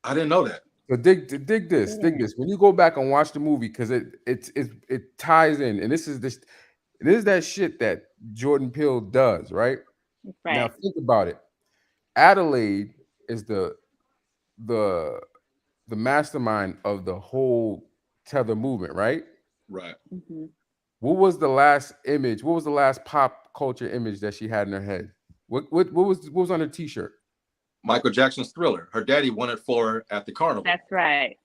I didn't know that. So dig this, dig Yeah. this. When you go back and watch the movie, because it ties in, and this is that shit that Jordan Peele does, right? Now Right. think about it. Adelaide is the the mastermind of the whole tether movement, right? Right. Mm-hmm. What was the last image? What was the last pop culture image that she had in her head? What was on her t-shirt? Michael Jackson's Thriller. Her daddy won it for her at the carnival. That's right.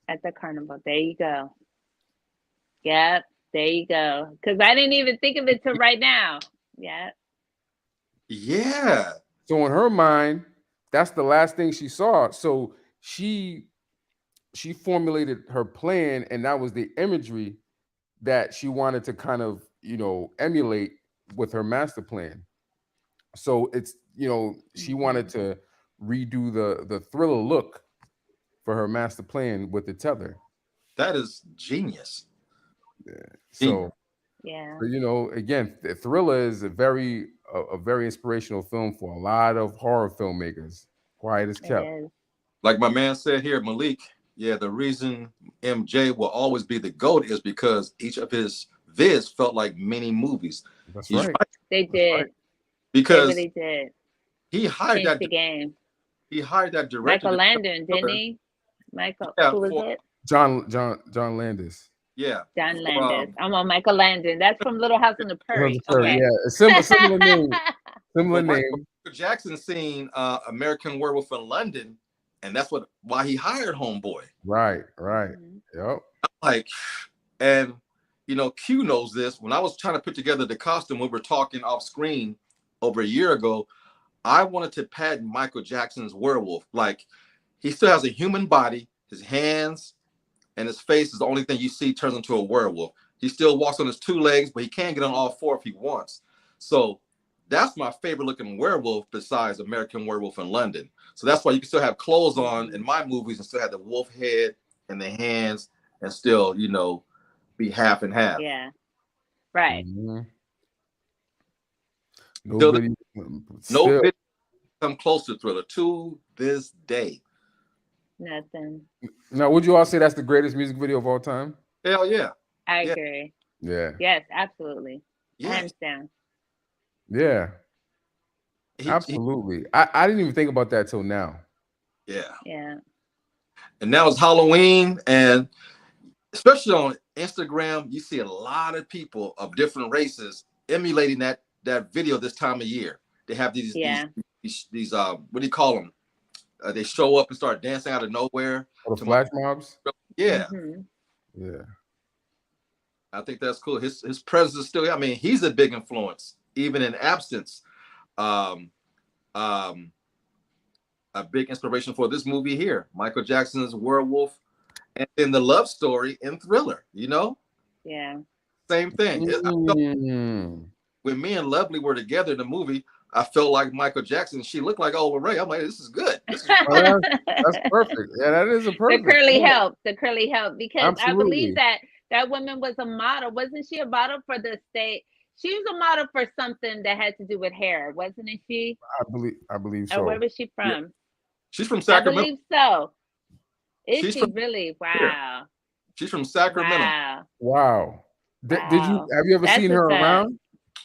At the carnival. There you go. Yep. There you go. Because I didn't even think of it till right now. Yeah. Yeah. So in her mind, that's the last thing she saw. So she formulated her plan, and that was the imagery that she wanted to kind of, emulate with her master plan. So it's, she wanted to redo the Thriller look for her master plan with the tether. That is genius. So, Yeah. again, the Thriller is a very inspirational film for a lot of horror filmmakers. Quiet as It kept. is. Like my man said here, Malik, yeah, the reason MJ will always be the GOAT is because each of his vids felt like mini movies. That's He's right. They That's did. right. They because really did. he hired Changed that the game. director. Michael to- Landon, didn't he? Michael, Yeah, who was for- it? John Landis. Yeah. John for, Landis. I'm on Michael Landon. That's from Little House on the Prairie. Okay. Yeah, a similar name. Similar Well, name. Michael Jackson seen American Werewolf in London, and that's why he hired Homeboy. Right. Mhm. Yep. Like, and Q knows this. When I was trying to put together the costume, we were talking off screen over a year ago. I wanted to patent Michael Jackson's werewolf. Like, he still has a human body. His hands and his face is the only thing you see turns into a werewolf. He still walks on his two legs, but he can get on all four if he wants. So that's my favorite looking werewolf besides American Werewolf in London. So that's why you can still have clothes on in my movies and still have the wolf head and the hands and still, be half and half. Yeah. Right. Mm-hmm. Still, Nobody. no Still, video come close to Thriller to this day. Nothing. now, would you all say that's the greatest music video of all time? Hell yeah. I Yeah. agree. Yeah. Yes, absolutely. I Yes, understand. Yeah. he Absolutely. I didn't even think about that till now. yeah. Yeah. And now it's Halloween, and especially on Instagram, you see a lot of people of different races emulating that video this time of year. They have Yeah. these what do you call them? They show up and start dancing out of nowhere. Or the To my flash mobs. yeah, Mm-hmm. Yeah. I think that's cool. His presence is still. I mean, he's a big influence even in absence. Um, um, a big inspiration for this movie here, Michael Jackson's Werewolf, and then the love story in Thriller. Yeah. Same thing. I felt Mm. when me and Lovely were together in the movie, I felt like Michael Jackson. She looked like Ola Ray. I'm like, this is good. This is Oh, that's perfect. Yeah, that is a The perfect. curly Yeah, help. The curly help. Because I believe absolutely. that that woman was a model. Wasn't she a model for the state? She was a model for something that had to do with hair, wasn't it she? I believe Or where so. was she yeah. from? She's from I Sacramento. believe so. Is She's she from really? here. Wow. She's from Sacramento. Wow. Wow. Did you Wow. have you ever That's seen her what's up. around?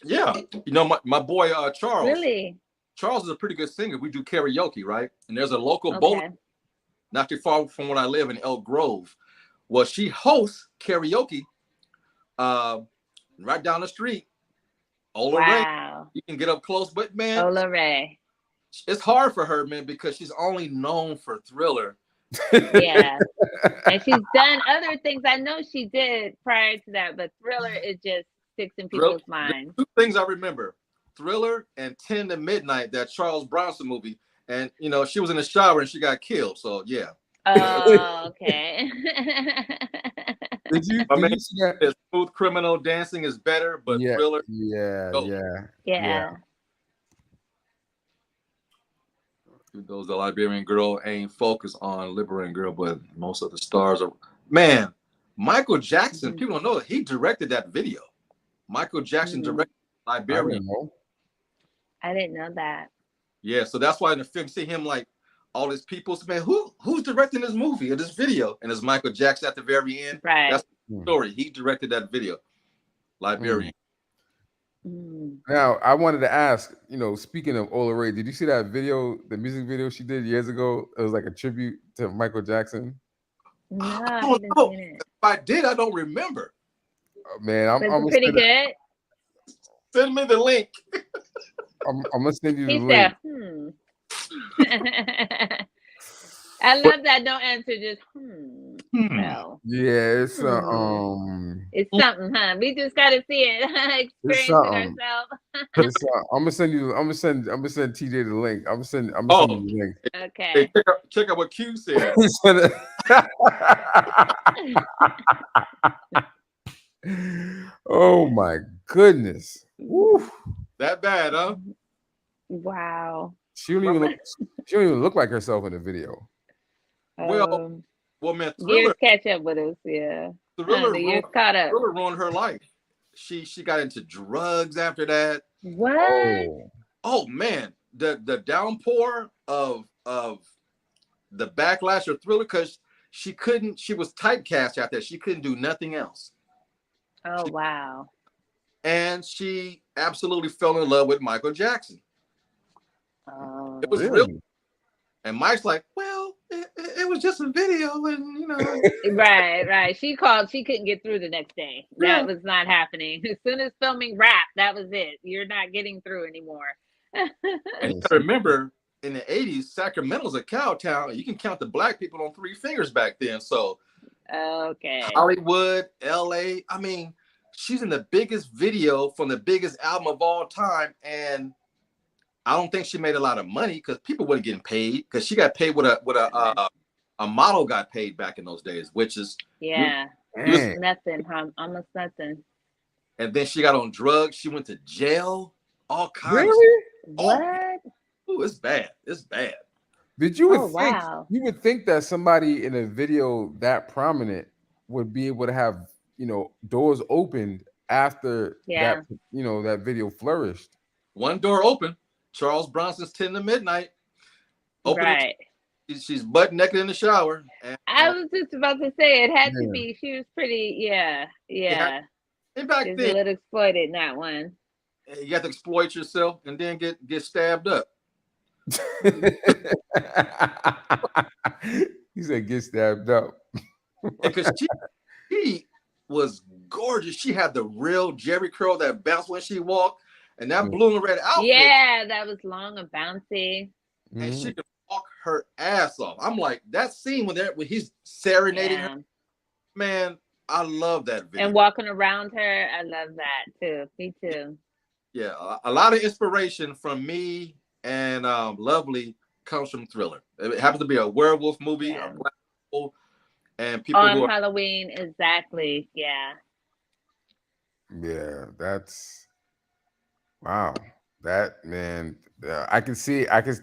Yeah, my boy Charles. Really? Charles is a pretty good singer. We do karaoke, right? And there's a local bowling Okay. not too far from where I live in Elk Grove. Well, she hosts karaoke uh, right down the street. Ola Ray, Wow. you can get up close, but man, Ola Ray. it's hard for her, man, because she's only known for Thriller. Yeah. And she's done other things. I know she did prior to that, but Thriller, it just sticks in Thriller. people's minds. Two things I remember: Thriller and 10 to Midnight, that Charles Bronson movie. And she was in the shower and she got killed. So yeah, Oh, okay. Did you my did man you see that? says Smooth Criminal dancing is better, but Yeah, Thriller. yeah, Oh, yeah, yeah. Yeah. those the Liberian girl ain't focused on Liberian girl, but most of the stars are. Man, Michael Jackson. Mhm. People don't know it. He directed that video. Michael Jackson Mm, directed I Liberian. didn't know. I didn't know that. Yeah, so that's why in the film see him like all his people. So, man, who's directing this movie or this video? And it's Michael Jackson at the very end. Right. That's the Mm, story. He directed that video, mm. Liberian. Mm. Now I wanted to ask. Speaking of Ola Ray, did you see that video, the music video she did years ago? It was like a tribute to Michael Jackson. No, I I don't haven't know. seen it. If I did, I don't remember. Man, I'm, Was I'm it gonna pretty send it, good? Send me the link. I'm gonna send you the He link. said, I But love that. Don't answer, just hmm, Well, Yeah, it's hmm. It's something, huh? We just gotta see it, it's experience it something. ourselves. It's I'm gonna send you. I'm gonna send TJ the link. I'm gonna send oh, you the link. hey, Okay. check out what Q said. Oh my goodness. Woo. That bad, huh? Wow. She don't My even man. look. She don't even look like herself in the video. Well, Um, man, years catch up with us, yeah. Thriller The ruined years caught up. Thriller ruined her life. She got into drugs after that. What? Oh, Oh man, the downpour of the backlash of Thriller, because she was typecast after that. She couldn't do nothing else. Oh She, wow. and she absolutely fell in love with Michael Jackson. It was Oh. real. really? And Mike's like, well, it was just a video, and Right, right. She called. She couldn't get through the next day. yeah. That was not happening. As soon as filming wrapped, that was it. You're not getting through anymore. And you gotta remember, in the '80s, Sacramento's a cow town. You can count the black people on three fingers back then. So Okay. Hollywood, LA. I mean, she's in the biggest video from the biggest album of all time, and I don't think she made a lot of money because people weren't getting paid, because she got paid with a model got paid back in those days, which is Yeah. you was, Dang. Nothing, huh? Almost nothing. and then she got on drugs. She went to jail. All kinds of stuff. Really? Oh, What? ooh, it's bad. It's bad. Did you Oh would think wow. you would think that somebody in a video that prominent would be able to have doors opened after Yeah. that video flourished? One door open. Charles Bronson's 10 to Midnight. Open it. Right. She's butt naked in the shower. I And was just about to say it had to Yeah. be. She was pretty. Yeah. it had, Yeah. And back She's a then, little exploited in that one. you have to exploit yourself and then get stabbed up. He said, "Get stabbed up." And because she was gorgeous. She had the real Jerry curl that bounced when she walked, and that blue and red outfit, Yeah, that was long and bouncy. and Mhm. she could walk her ass off. I'm like, that scene when he's serenading her, Yeah. man, I love that And video. walking around her, I love that too. Me too. Yeah, a lot of inspiration from me and Lovely comes from Thriller. It happens to be a werewolf movie, a Yeah. black hole, and people On who are Halloween, exactly. Yeah. Yeah, that's wow. That man, I can see. I can.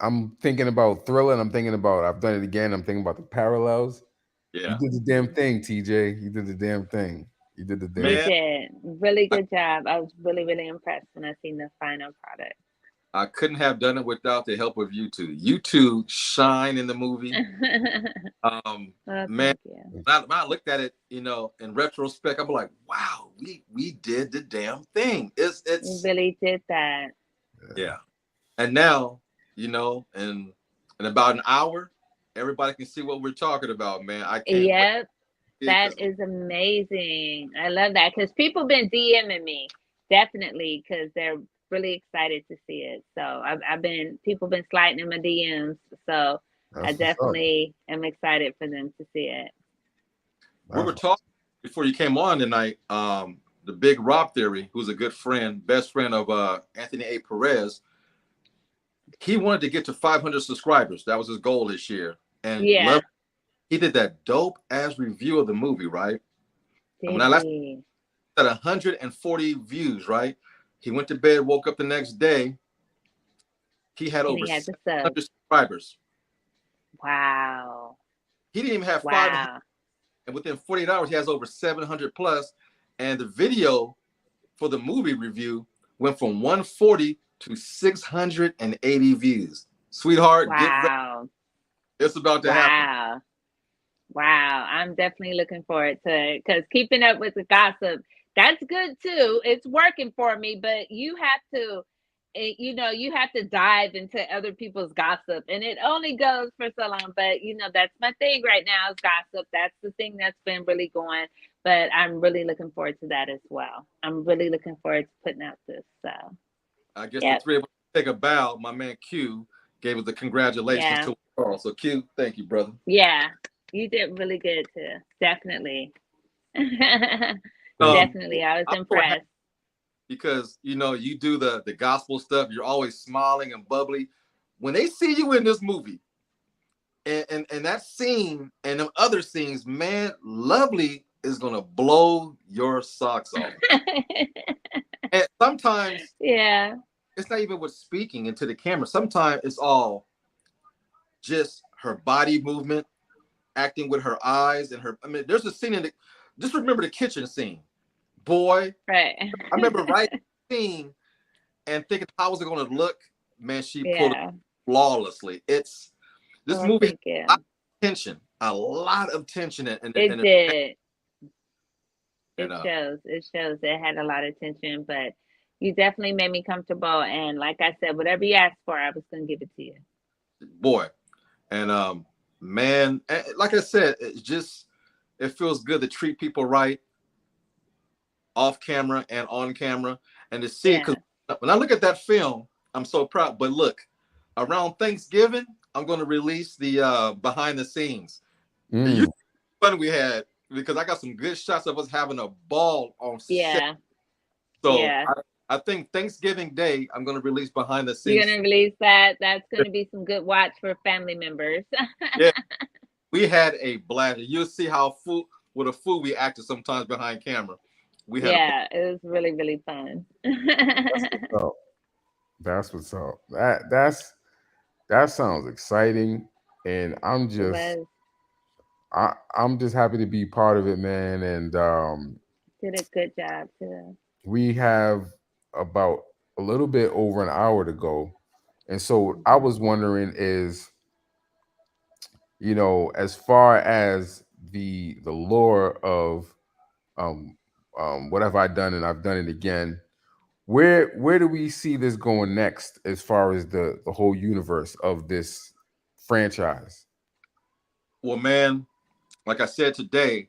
I'm thinking about Thriller, and I'm thinking about. I've done it again. I'm thinking about the parallels. You yeah, did the damn thing, TJ. You did the damn thing. You did the You damn. man. did. Really I, good job. I was really, really impressed when I seen the final product. I couldn't have done it without the help of you two. You two shine in the movie. Oh, Man, thank you. when I looked at it, in retrospect, I'm like, wow, we did the damn thing. You It's really did that. yeah. And now, in about an hour, everybody can see what we're talking about, man. I can't wait Yep. because That is amazing. I love that because people been DMing me definitely because they're really excited to see it. So I've been people been sliding in my DMs. So I That's what's up. definitely am excited for them to see it. we were That's talking before you came on tonight. The big Rob Theory, who's a good friend, best friend of Anthony A. Perez, he wanted to get to 500 subscribers. That was his goal this year. And Yeah, he did that dope ass review of the movie, right? And when did I last he? at 140 views, right? He went to bed, woke up the next day. He had And over he had the sub. 700 subscribers. Wow. He didn't even have 500, Wow. and within 48 hours, he has over 700 plus. And the video for the movie review went from 140 to 680 views. Sweetheart, get ready. Wow. It's about to happen. Wow. Wow, I'm definitely looking forward to it because keeping up with the gossip, that's good too. It's working for me, but you have to, you have to dive into other people's gossip, and it only goes for so long. But that's my thing right now is gossip. That's the thing that's been really going. But I'm really looking forward to that as well. I'm really looking forward to putting out this. So, I guess the yep, three of us take a bow. My man Q gave us the congratulations yeah, to all. So Q, thank you, brother. yeah, you did really good too. Definitely. crazy. Definitely. I was I'm so happy impressed. because you do the gospel stuff. You're always smiling and bubbly. When they see you in this movie, and that scene and them other scenes, man, Lovely is gonna blow your socks off. And sometimes Yeah. it's not even with speaking into the camera. Sometimes it's all just her body movement, acting with her eyes and her. I mean, there's a scene in the. Just remember the kitchen scene, boy. Right. I remember right scene and thinking how was it going to look. Man, she pulled it Yeah. flawlessly. It's this Oh, movie has thank you. a lot of tension, a lot of tension, It did. and It shows. It shows it had a lot of tension, but you definitely made me comfortable. And like I said, whatever you asked for, I was gonna give it to you. boy, and man, like I said, it feels good to treat people right off camera and on camera, and to see it because Yeah. when I look at that film, I'm so proud. But look, around Thanksgiving, I'm going to release the behind the scenes. And you Mm. fun we had because I got some good shots of us having a ball on set. Yeah. So Yeah. I think Thanksgiving Day, I'm going to release behind the You're scenes. gonna release that. That's gonna be some good watch for family members. Yeah, we had a blast. You'll see how with a fool we acted sometimes behind camera. We had a Yeah, it was really, really fun. That's what's up. That's what's up. That sounds exciting, and It was. I'm just happy to be part of it, man. And Did a good job too. we have about a little bit over an hour to go, and so I Mhm. was wondering is as far as the lore of um what have I done, and I've done it again. Where do we see this going next, as far as the whole universe of this franchise? Well, man, like I said today,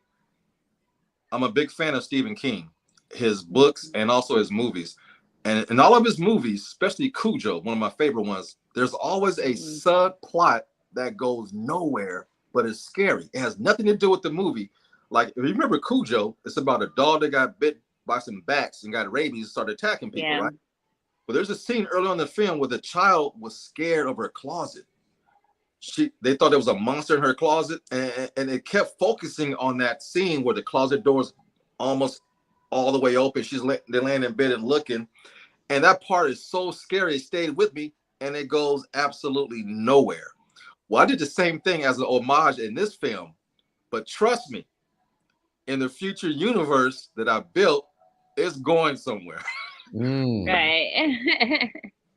I'm a big fan of Stephen King, his books and also his movies. And in all of his movies, especially Cujo, one of my favorite ones, there's always a subplot that goes nowhere, but it's scary. It has nothing to do with the movie. Like, if you remember Cujo, it's about a dog that got bit by some bats and got rabies and started attacking people, Yeah. right? But there's a scene early on in the film where the child was scared of her closet. They thought there was a monster in her closet, and it kept focusing on that scene where the closet doors almost all the way open. They're laying in bed and looking, and that part is so scary. It stayed with me, and it goes absolutely nowhere. Well, I did the same thing as an homage in this film, but trust me, in the future universe that I built, it's going somewhere. Right.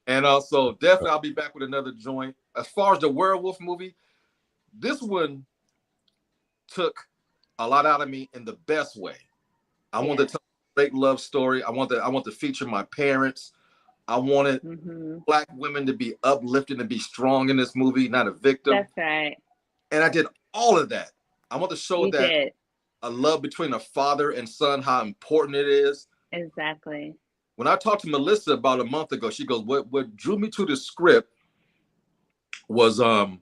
And also, definitely, I'll be back with another joint. As far as the werewolf movie, this one took a lot out of me in the best way. I wanted to tell a great love story. I want to feature my parents. I wanted Black women to be uplifted and be strong in this movie, not a victim. That's right. And I did all of that. I want to show You that did. a love between a father and son, how important it is. Exactly. When I talked to Melissa about a month ago, she goes, what drew me to the script was the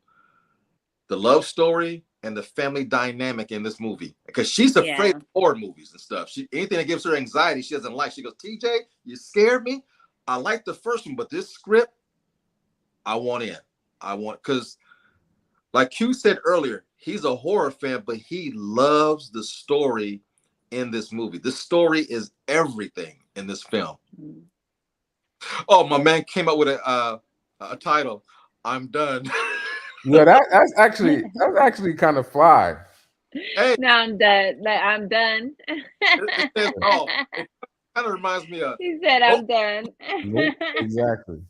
love story and the family dynamic in this movie. Because she's afraid of horror movies and stuff. Anything that gives her anxiety, she doesn't like. She goes, TJ, you scared me. I like the first one, but this script, I want in. Because like Q said earlier, he's a horror fan, but he loves the story in this movie. The story is everything in this film. Oh, my man came up with a title. I'm done. Yeah, that's actually kind of fly. Hey, No, I'm done. Like, I'm done. it says all. It kind of reminds me of. He said, I'm done. Nope, exactly.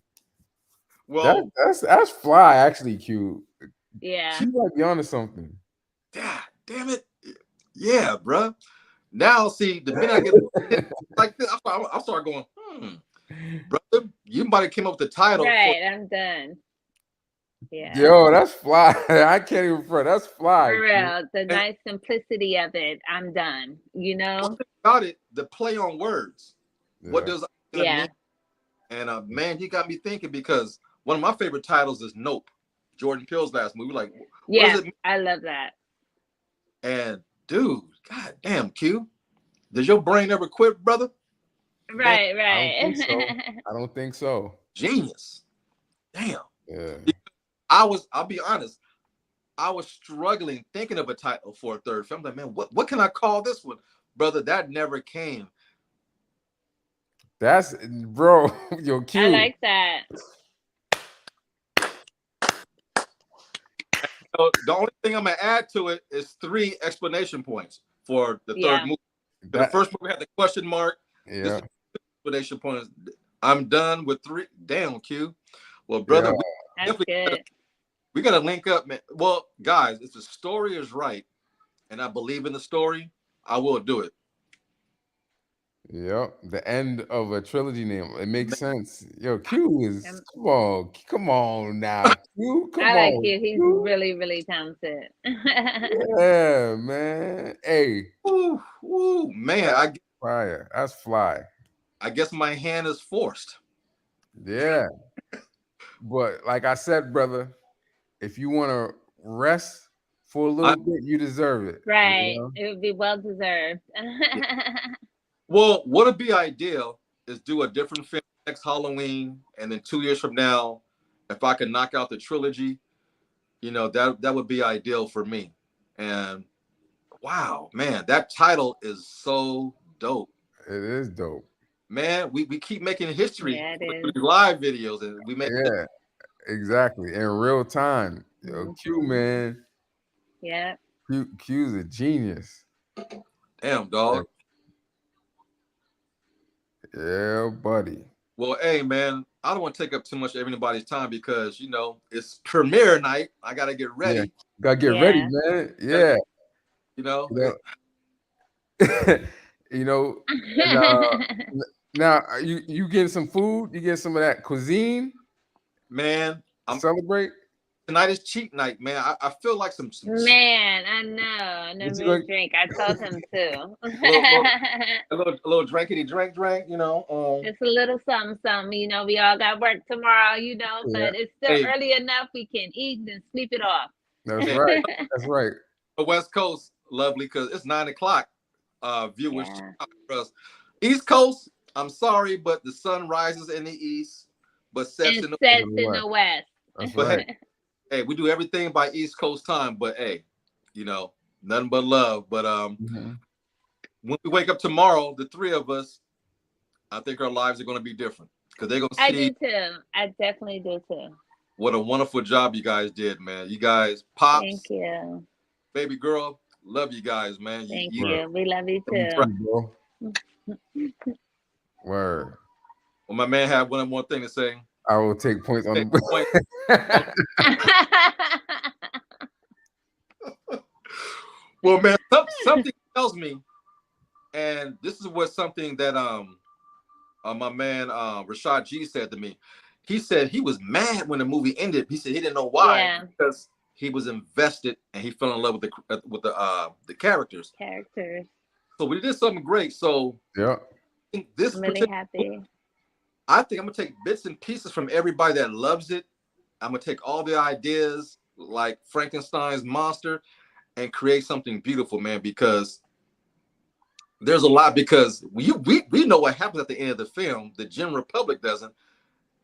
Well, That's fly, actually, Q. Yeah. She might be onto something. God damn it. Yeah, bro. Now, see, the minute I get like this, I start going, brother, you might have came up with the title. Right, I'm done. Yeah. Yo, that's fly. I can't even front. That's fly. For real. The nice simplicity of it. I'm done. You know? About it, the play on words. Yeah. What does that mean? And man, you got me thinking, because one of my favorite titles is Nope, Jordan Peele's last movie. Like, what does it mean? I love that. And dude, god damn, Q, does your brain ever quit, brother? Right, I right. don't think so. I don't think so. Genius. Damn. Yeah. I'll be honest, I was struggling thinking of a title for a third film. Like, man, what can I call this one? Brother, that never came. That's, bro, yo, Q. I like that. So the only thing I'm gonna add to it is 3 explanation points for the third movie. The first movie had the question mark. Yeah. Explanation points. I'm done with 3. Damn, Q. Well, brother, that's good. We gotta link up, man. Well, guys, if the story is right and I believe in the story, I will do it. Yep, the end of a trilogy name. It makes sense. Yo, Q is come on now, Q. Come I like on, Q. He's Q. really, really talented. Yeah, man. Hey, ooh, man. Fire. That's fly. I guess my hand is forced. Yeah, but like I said, brother, if you want to rest for a little bit, you deserve it. Right. You know? It would be well deserved. Well, what would be ideal is do a different film next Halloween, and then 2 years from now, if I could knock out the trilogy, you know, that would be ideal for me. And wow, man, that title is so dope. It is dope. Man, we keep making history with these live videos, and we make exactly in real time. Yo, Q, man. Yeah. Q's a genius. Damn, dog. Yeah, buddy. Well, hey, man, I don't want to take up too much of anybody's time because, you know, it's premiere night. I got to get ready. Yeah. Got to get ready, man. Yeah. You know? You know, and now you getting some food? You get some of that cuisine Man, to I'm celebrate? tonight is cheat night, man. I feel like some Man, I know. What you Never gonna drink. I told him to. a little drinkity drink, you know. Just a little something, something. We all got work tomorrow, Yeah, but it's still Hey, early enough. We can eat and sleep it off. that's hey, right. That's right. the West Coast, lovely, because it's 9 o'clock. Viewers Yeah. for us. East Coast, I'm sorry, but the sun rises in the east, but sets And in the. sets In the in West. the west. That's But hey, right. hey, we do everything by East Coast time. But hey, you know, nothing but love. But Mhm. when we wake up tomorrow, the three of us, I think our lives are going to be different because they're going to I see do too. I definitely do too. what a wonderful job you guys did, man. You guys, Thank pops, you. baby girl, love you guys, man. Thank You Word. you. We love you Love you right. too. too, bro. Word. Well, my man had one more thing to say. I will take points on Take point. the. Well, man, something tells me, and this is what something that my man Rashad G said to me. He said he was mad when the movie ended. He said he didn't know why Yeah. because he was invested and he fell in love with the characters. Characters. So we did something great. So Yeah. in this I'm really particular, happy. I think I'm gonna take bits and pieces from everybody that loves it. I'm gonna take all the ideas like Frankenstein's monster and create something beautiful, man. Because there's a lot. Because we know what happens at the end of the film. The general public doesn't.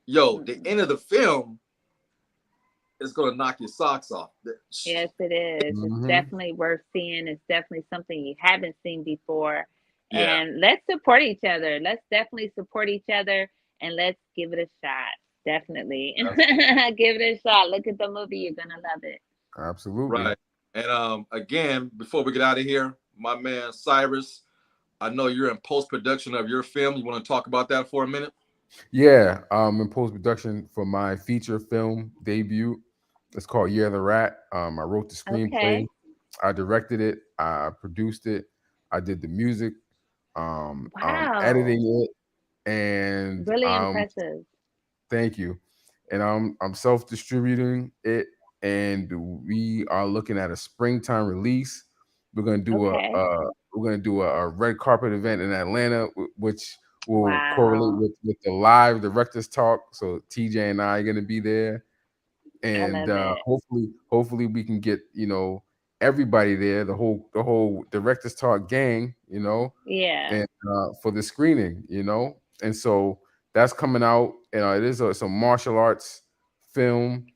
Yo, the end of the film is gonna knock your socks off. Yes, it is. It's Hmm. definitely worth seeing. It's definitely something you haven't seen before. Yeah, And let's support each other. Let's definitely support each other and let's give it a shot. Definitely. That's Give it a shot. Look at the movie. You're going to love it. absolutely. right. And again, before we get out of here, my man Cyrus, I know you're in post production of your film. You want to talk about that for a minute? Yeah. In post production for my feature film debut. It's called Year of the Rat. I wrote the screenplay. Okay. I directed it. I produced it. I did the music. I'm Wow. editing it, and Really impressive. thank you. And I'm self-distributing it, and we are looking at a springtime release. We're gonna do Okay. a red carpet event in Atlanta, which will correlate Wow. with the live directors talk. So TJ and I are gonna be there, I and love it. hopefully we can get everybody there, the whole directors talk gang, Yeah. and for the screening, and so that's coming out. It's a martial arts film,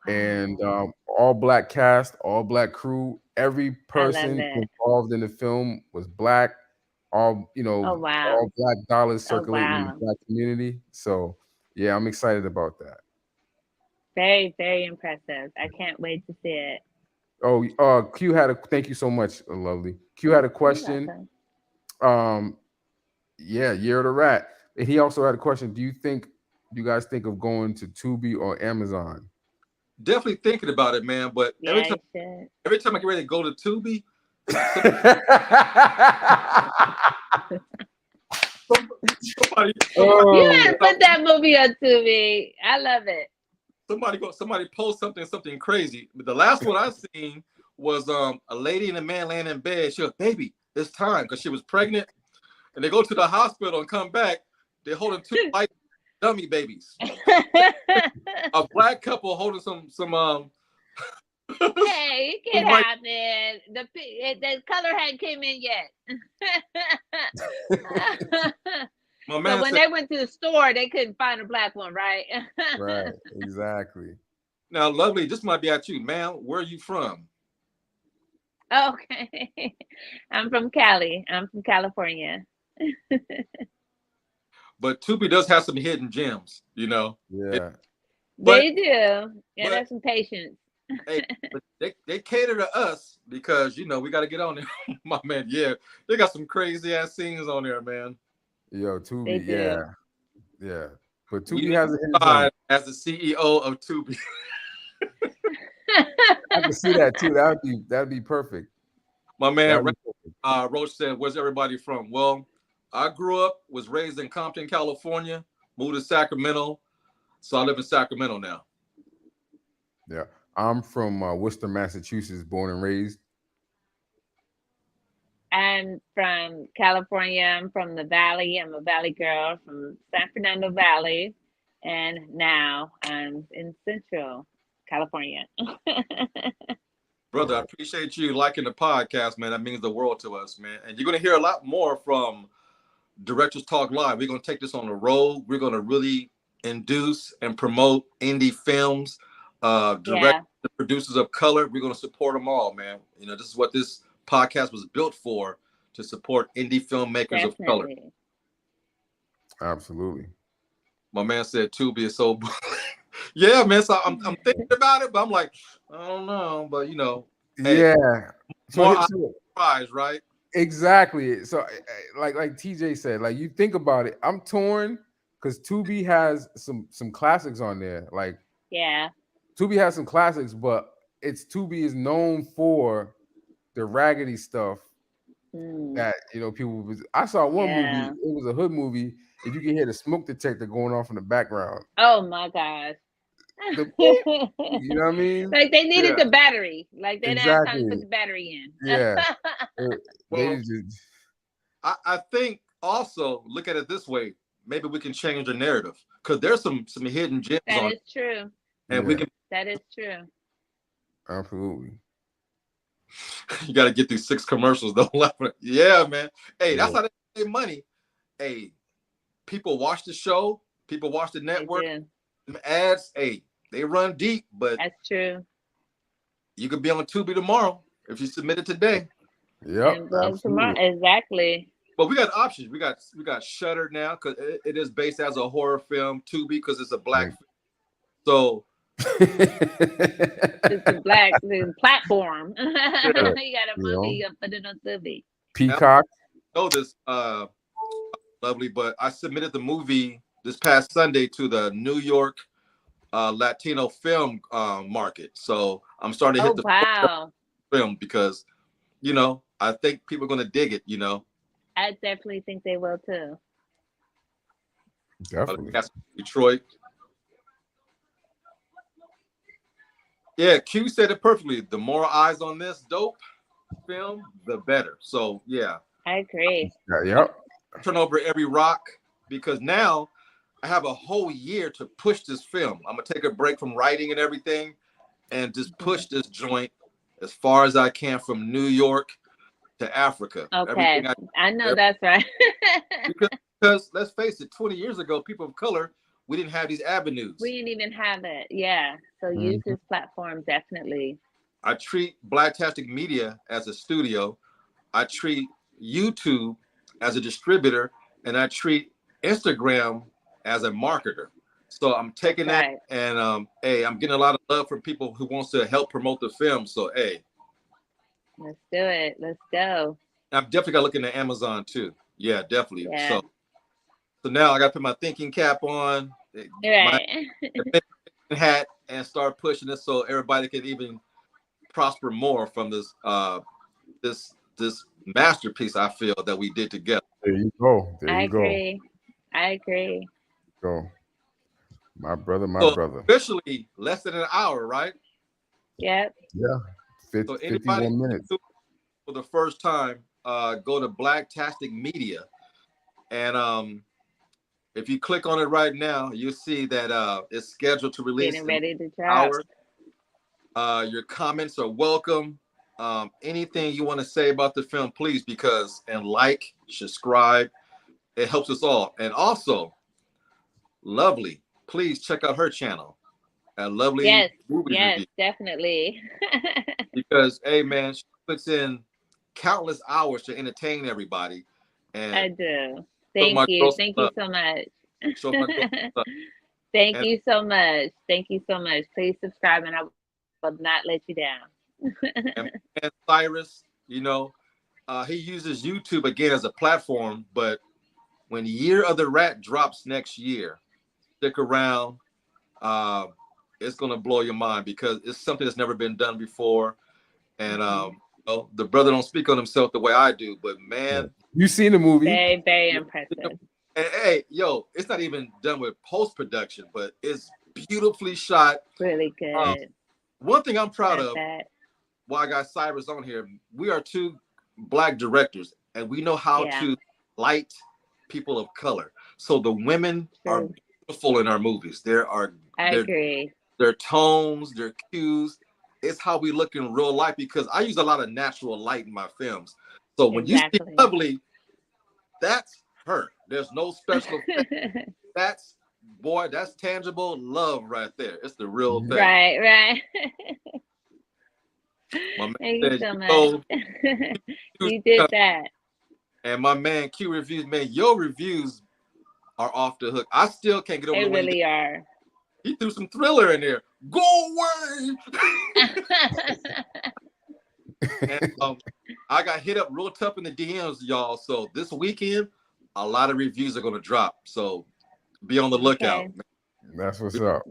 and Wow. all black cast, all black crew. Every I love person it. involved in the film was black. All Oh, wow. all black dollars Oh, circulating in the wow. black community. So yeah, I'm excited about that. Very, very impressive. I can't wait to see it. Oh, Q had a thank you so much, lovely. Q had Oh, a you're question. welcome. Um, yeah, Year of the Rat. And he also had a question. Do you guys think of going to Tubi or Amazon? Definitely thinking about it, man. But Yeah, you should. every time I get ready to go to Tubi, some, You Oh, gotta put that movie on Tubi. I love it. somebody post something crazy. But the last one I seen was a lady and a man laying in bed. She goes, "Baby, it's time," because she was pregnant, and they go to the hospital and come back. They're holding two white dummy babies. A black couple holding some Hey, it some can white. happen. The color hadn't came in yet. My So man when said, they went to the store, they couldn't find a black one, right? right, exactly. "Now, lovely, this might be at you, ma'am. Where are you from?" Okay. I'm from Cali. I'm from California. But Tubi does have some hidden gems, you know. It, Yeah. but They do. Yeah, but that's some patience. hey, but they cater to us because we got to get on there. My man, yeah, they got some crazy ass scenes on there, man. Yo, They Tubi, do. yeah. But You Tubi need has to a hidden gem. decide as the CEO of Tubi. I can see that too. That'd be perfect. My man, That'd be perfect. Roach said, "Where's everybody from?" Well, I grew up, was raised in Compton, California, moved to Sacramento, so I live in Sacramento now. Yeah, I'm from Worcester, Massachusetts, born and raised. I'm from California. I'm from the Valley. I'm a Valley girl from San Fernando Valley. And now I'm in Central California. Brother, I appreciate you liking the podcast, man. That means the world to us, man. And you're going to hear a lot more from Directors Talk Live. We're going to take this on the road. We're going to really induce and promote indie films, Yeah, directors, producers of color. We're going to support them all, man. You know, this is what this podcast was built for, to support indie filmmakers of color. definitely. Absolutely. My man said Tubi is so yeah, man. So I'm thinking about it, but I'm like, I don't know. But you know, hey, Yeah. more So eyes, right? exactly. So like TJ said, like you think about it, I'm torn because Tubi has some classics on there. Like Yeah. Tubi has some classics, but it's Tubi is known for the raggedy stuff Mm, that people. I saw one movie. yeah. It was a hood movie, and you can hear the smoke detector going off in the background. Oh my gosh. The beep, you know what I mean? Like they needed Yeah, the battery. Like they didn't have time to put Exactly. the battery in. Yeah. They well, just I think also look at it this way. Maybe we can change the narrative because there's some hidden gems That on is true. and we yeah, can. That is true. absolutely. You got to get these 6 commercials though. Yeah, man. Hey, that's Yeah. how they get money. Hey, people watch the show. People watch the They network. do. Ads, hey, they run deep, but That's true. you could be on Tubi tomorrow if you submit it today. Yep, And then tomorrow, absolutely. exactly. But we got options. We got Shutter now because it is based as a horror film. Tubi because it's a black Like, film. So It's the platform. You yeah, got a you movie, know, you put it on Tubi. I don't Peacock. know this Lovely, but I submitted the movie this past Sunday to the New York Latino film market. So I'm starting to hit Oh the wow. film because I think people are gonna dig it. I definitely think they will too. Definitely. That's Detroit. Yeah, Q said it perfectly. The more eyes on this dope film, the better. So yeah, I agree. Yeah, yep. turn over every rock because now I have a whole year to push this film. I'm gonna take a break from writing and everything and just push this joint as far as I can from New York to Africa. Okay. Everything I know that's right. because let's face it, 20 years ago, people of color, we didn't have these avenues. We didn't even have it. Yeah. So use Mhm. this platform definitely. I treat Blacktastic Media as a studio. I treat YouTube as a distributor, and I treat Instagram as a marketer. So I'm taking That's that, right. and hey, I'm getting a lot of love from people who wants to help promote the film. So hey, Let's do it. Let's go. I'm definitely got to look into Amazon too. Yeah, definitely. Yeah. So now I got to put my thinking cap on, my Right. hat, and start pushing this so everybody can even prosper more from this masterpiece I feel that we did together. There you go. There I you go. agree. I agree. Go. My brother, my So brother. officially less than an hour, right? Yep. Yeah. So anybody 51 minutes. for the first time, go to Blacktastic Media, and if you click on it right now, you'll see that it's scheduled to release Getting in ready to an drop. hour. Your comments are welcome. Anything you want to say about the film, please, and like, subscribe. It helps us all. And also, Lovely, please check out her channel at Lovely Yes. Movie Yes, Reviews definitely. because, hey, man, she puts in countless hours to entertain everybody and I do. show Thank my you. girls some Thank you love. so much. Show my girls some love. Thank And, you so much. Thank you so much. Please subscribe and I will not let you down. and Cyrus, he uses YouTube again as a platform, but when Year of the Rat drops next year, stick around. Uh, it's gonna blow your mind because it's something that's never been done before, and know, the brother don't speak on himself the way I do, but Yeah. man, You seen the movie? Very, very impressive. and hey, yo, it's not even done with post production, but it's beautifully shot. Really Um, good. one thing I'm proud Not of, bad. why I got Cyrus on here, we are two black directors, and we know how Yeah. to light people of color. So the women are True. beautiful in our movies. I Their agree. their tones, their cues. It's how we look in real life because I use a lot of natural light in my films. So when you see Exactly. Lovely, that's her. There's no special effect. That's boy, that's tangible love right there. It's the real Mhm. thing. Right, right. My man Thank you says, so much. yo, You did that. and my man Q reviews, man, your reviews are off the hook. I still can't get over They the way really are. he threw some thriller in there. Go away. And I got hit up real tough in the DMs, y'all. So this weekend, a lot of reviews are gonna drop. So be on the lookout. Okay. That's what's up.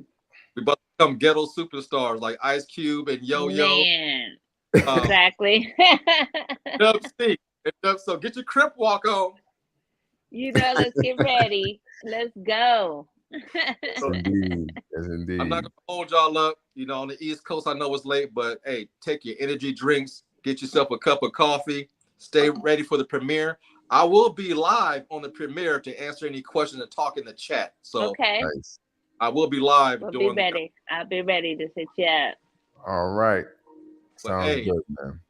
We about to become ghetto superstars like Ice Cube and Yo Yo. Man. Um, Exactly. Dub C. So get your crip walk on. Let's get ready. Let's go. Yes, So indeed. Yes, I'm not indeed. gonna hold y'all up. You know, on the East Coast, I know it's late, but hey, take your energy drinks, get yourself a cup of coffee, stay ready for the premiere. I will be live on the premiere to answer any questions and talk in the chat. So Okay. Nice. I will be live We'll be during the. ready. I'll be ready to sit you up. All right. But Sounds hey, good, man.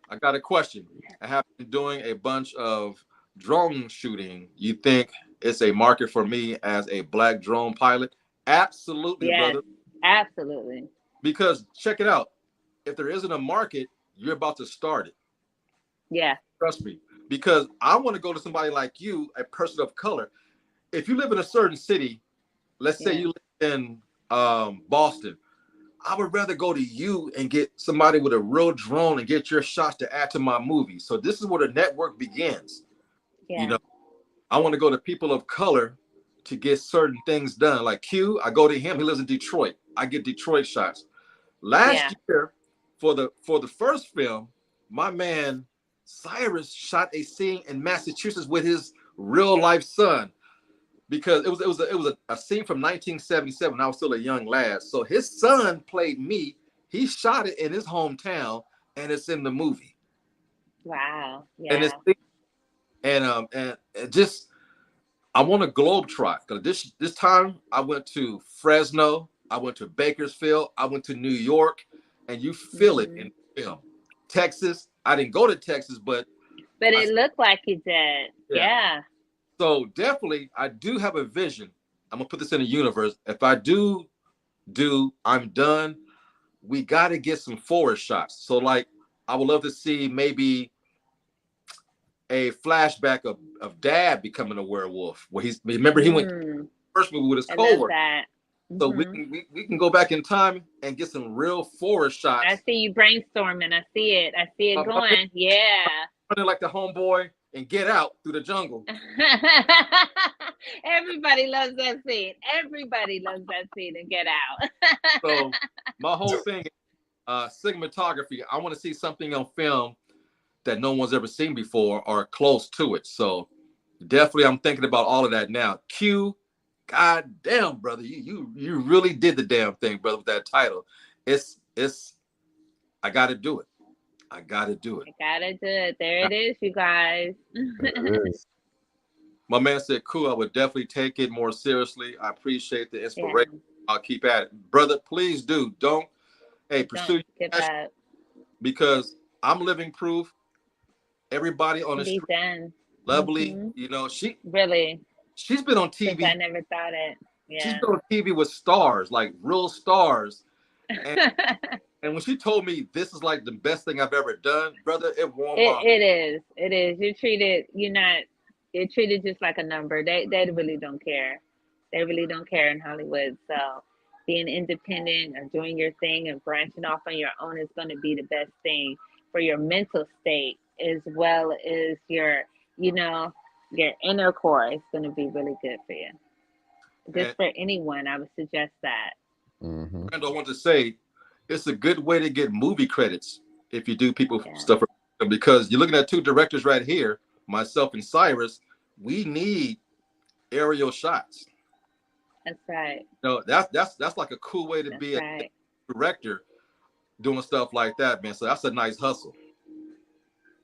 I got a question. I have been doing a bunch of drone shooting. You think it's a market for me as a black drone pilot? Absolutely, Yes, brother. absolutely. Because check it out. If there isn't a market, you're about to start it. Yeah. Trust me. Because I want to go to somebody like you, a person of color. If you live in a certain city, let's say Yeah. you live in Boston, I would rather go to you and get somebody with a real drone and get your shots to add to my movie. So this is where the network begins. You Yeah. know, I want to go to people of color to get certain things done. Like Q, I go to him. He lives in Detroit. I get Detroit shots. Yeah. Last year, for the first film, my man Cyrus shot a scene in Massachusetts with his real life son because it was a scene from 1977. I was still a young lad, so his son played me. He shot it in his hometown, and it's in the movie. Wow. And Yeah. it's and just I want to globe trot because this time I went to Fresno, I went to Bakersfield, I went to New York, and you feel it Hmm. in the film. Texas, I didn't go to Texas, but But I it looked like you did. yeah. Yeah. So definitely, I do have a vision. I'm gonna put this in the universe. If I do, I'm done. We got to get some forward shots. So like, I would love to see maybe a flashback of Dad becoming a werewolf. Where remember he went Mm, first movie with his I love coworker. that. So we Hmm. can we can go back in time and get some real forward I shots. see you brainstorming. I see it. I see it My man going. Yeah. running like the homeboy and get out through the jungle. Everybody loves that scene. Everybody loves that scene and Get Out. So my whole thing, cinematography. I want to see something on film that no one's ever seen before or close to it. So definitely, I'm thinking about all of that now. Q, god damn, brother, you really did the damn thing, brother, with that title. It's I got to do it. I got to do it. I gotta do it. There it is, you guys. There it is. My man said, cool. I would definitely take it more seriously. I appreciate the Yeah. inspiration. I'll keep at it, brother. Please do. Don't pursue Don't your give passion up. because I'm living proof. Everybody on the Be street, done. Lovely, Hmm. Really. she's been on Since TV. I never thought it. She's Yeah. been on TV with stars, like real stars. And and when she told me this is like the best thing I've ever done, brother, it warmed my It is. It is. You're treated just like a number. They really don't care. They really don't care in Hollywood. So being independent or doing your thing and branching off on your own is going to be the best thing for your mental state as well as you know, your inner core. It's going to be really good for you. Just and for anyone, I would suggest that. Hmm. Brando, I want to say it's a good way to get movie credits if you do people Yeah, stuff because you're looking at two directors right here, myself and Cyrus. We need aerial shots. that's right. No, that's like a cool way to That's be a right. director doing stuff like that, man. So that's a nice hustle.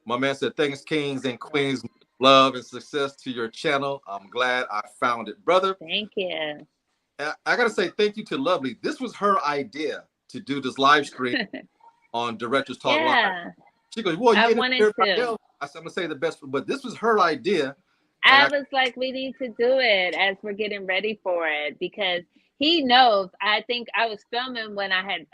My man said, "Thanks, kings and Yeah. queens, love and success to your channel. I'm glad I found it, brother." Thank you. I gotta say thank you to Lovely. This was her idea to do this live stream on Directors Talk Live. Yeah, She goes, "Well, you I ain't wanted everybody to. else." I said, "I'm gonna say the best," but this was her idea, and I was like, we need to do it as we're getting ready for it because he knows. I think I was filming when I had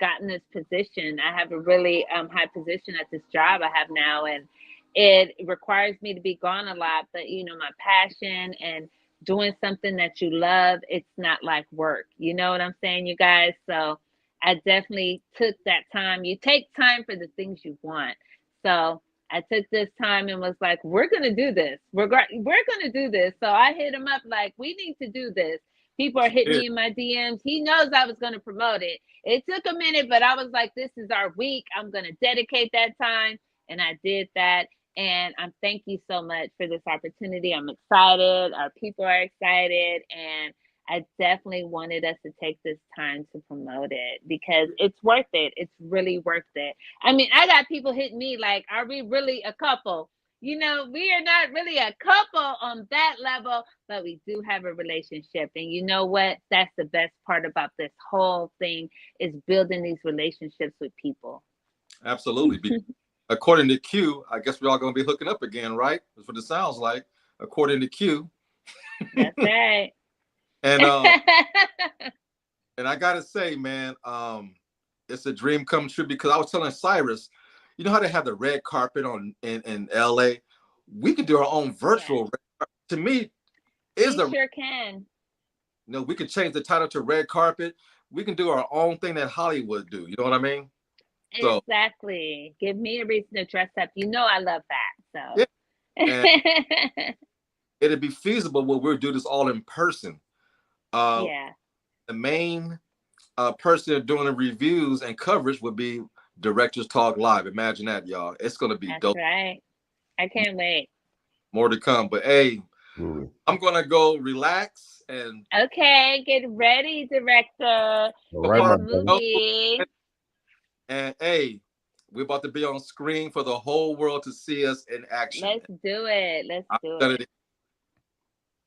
gotten this position. I have a really high position at this job I have now, and it requires me to be gone a lot. But you know, my passion and doing something that you love, it's not like work. You know what I'm saying, you guys? So I definitely took that time. You take time for the things you want. So I took this time and was like, "We're gonna do this. We're gonna do this." So I hit him up like, "We need to do this." People are she hitting did. me in my DMs. He knows I was gonna promote it. It took a minute, but I was like, "This is our week. I'm gonna dedicate that time," and I did that. And I'm thank you so much for this opportunity. I'm excited. Our people are excited, and I definitely wanted us to take this time to promote it because it's worth it. It's really worth it. I mean, I got people hitting me like, are we really a couple? You know, we are not really a couple on that level, but we do have a relationship. And you know what? That's the best part about this whole thing is building these relationships with people. Absolutely. According to Q, I guess we're all gonna be hooking up again, right? That's what it sounds like, according to Q. That's right. And I gotta say, man, it's a dream come true because I was telling Cyrus, you know how they have the red carpet in LA? We could do our own Yes, virtual red carpet. To me, is we a sure can. we could change the title to red carpet. We can do our own thing that Hollywood do. You know what I mean? So Exactly. Give me a reason to dress up. You know I love yeah, that. and So it'd be feasible where we'll do this all in person. Uh, yeah, the main person doing the reviews and coverage would be Directors Talk Live. Imagine that, y'all. It's gonna be that's dope. right. I can't wait. More to come. But hey, Absolutely. I'm gonna go relax and Okay, get ready, director. All up right, This my our brother. movie. and hey, we're about to be on screen for the whole world to see us in action. Let's do it. Let's I'm do telling it. you,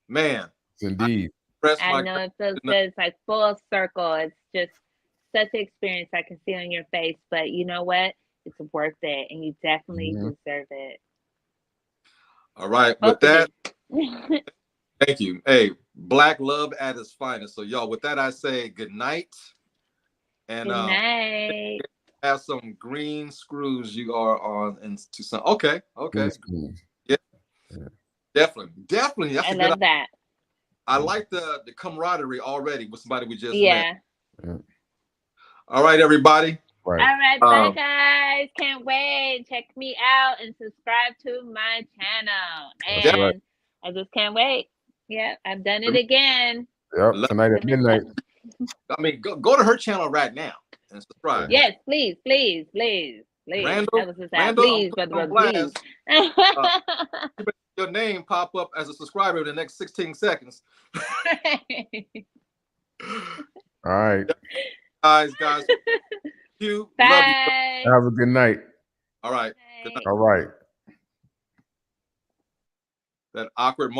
man, Yes, I indeed. express I my know it feels gratitude. good. It's like full circle. It's just such an experience I can see on your face. But you know what? It's worth it, and you definitely Mhm. deserve it. All right, with Both of that, you. Good thank you. Hey, black love at its finest. So y'all, with that, I say good night and night. have some green screws you are on into some. Okay, Green okay, screen. yeah, Yeah. definitely. That's I a good. love that. I like the camaraderie already with somebody we just met. Yeah. Yeah. All right, everybody. Right. All right, bye Um, guys. Can't wait. Check me out and subscribe to my channel. That's right. And I just can't wait. Yeah, I've done it again. Yep. Tonight at midnight. I mean, go to her channel right now and Yeah. subscribe. Yes, please, please, please, please. That Randall, was just out. Randall, I'm Please, putting brother, you on brother, please. blast. Uh, your name pop up as a subscriber in the next 16 seconds. All right. Guys, you love you. Bye. Have a good night. All right. Good night. Bye. All right. That awkward moment.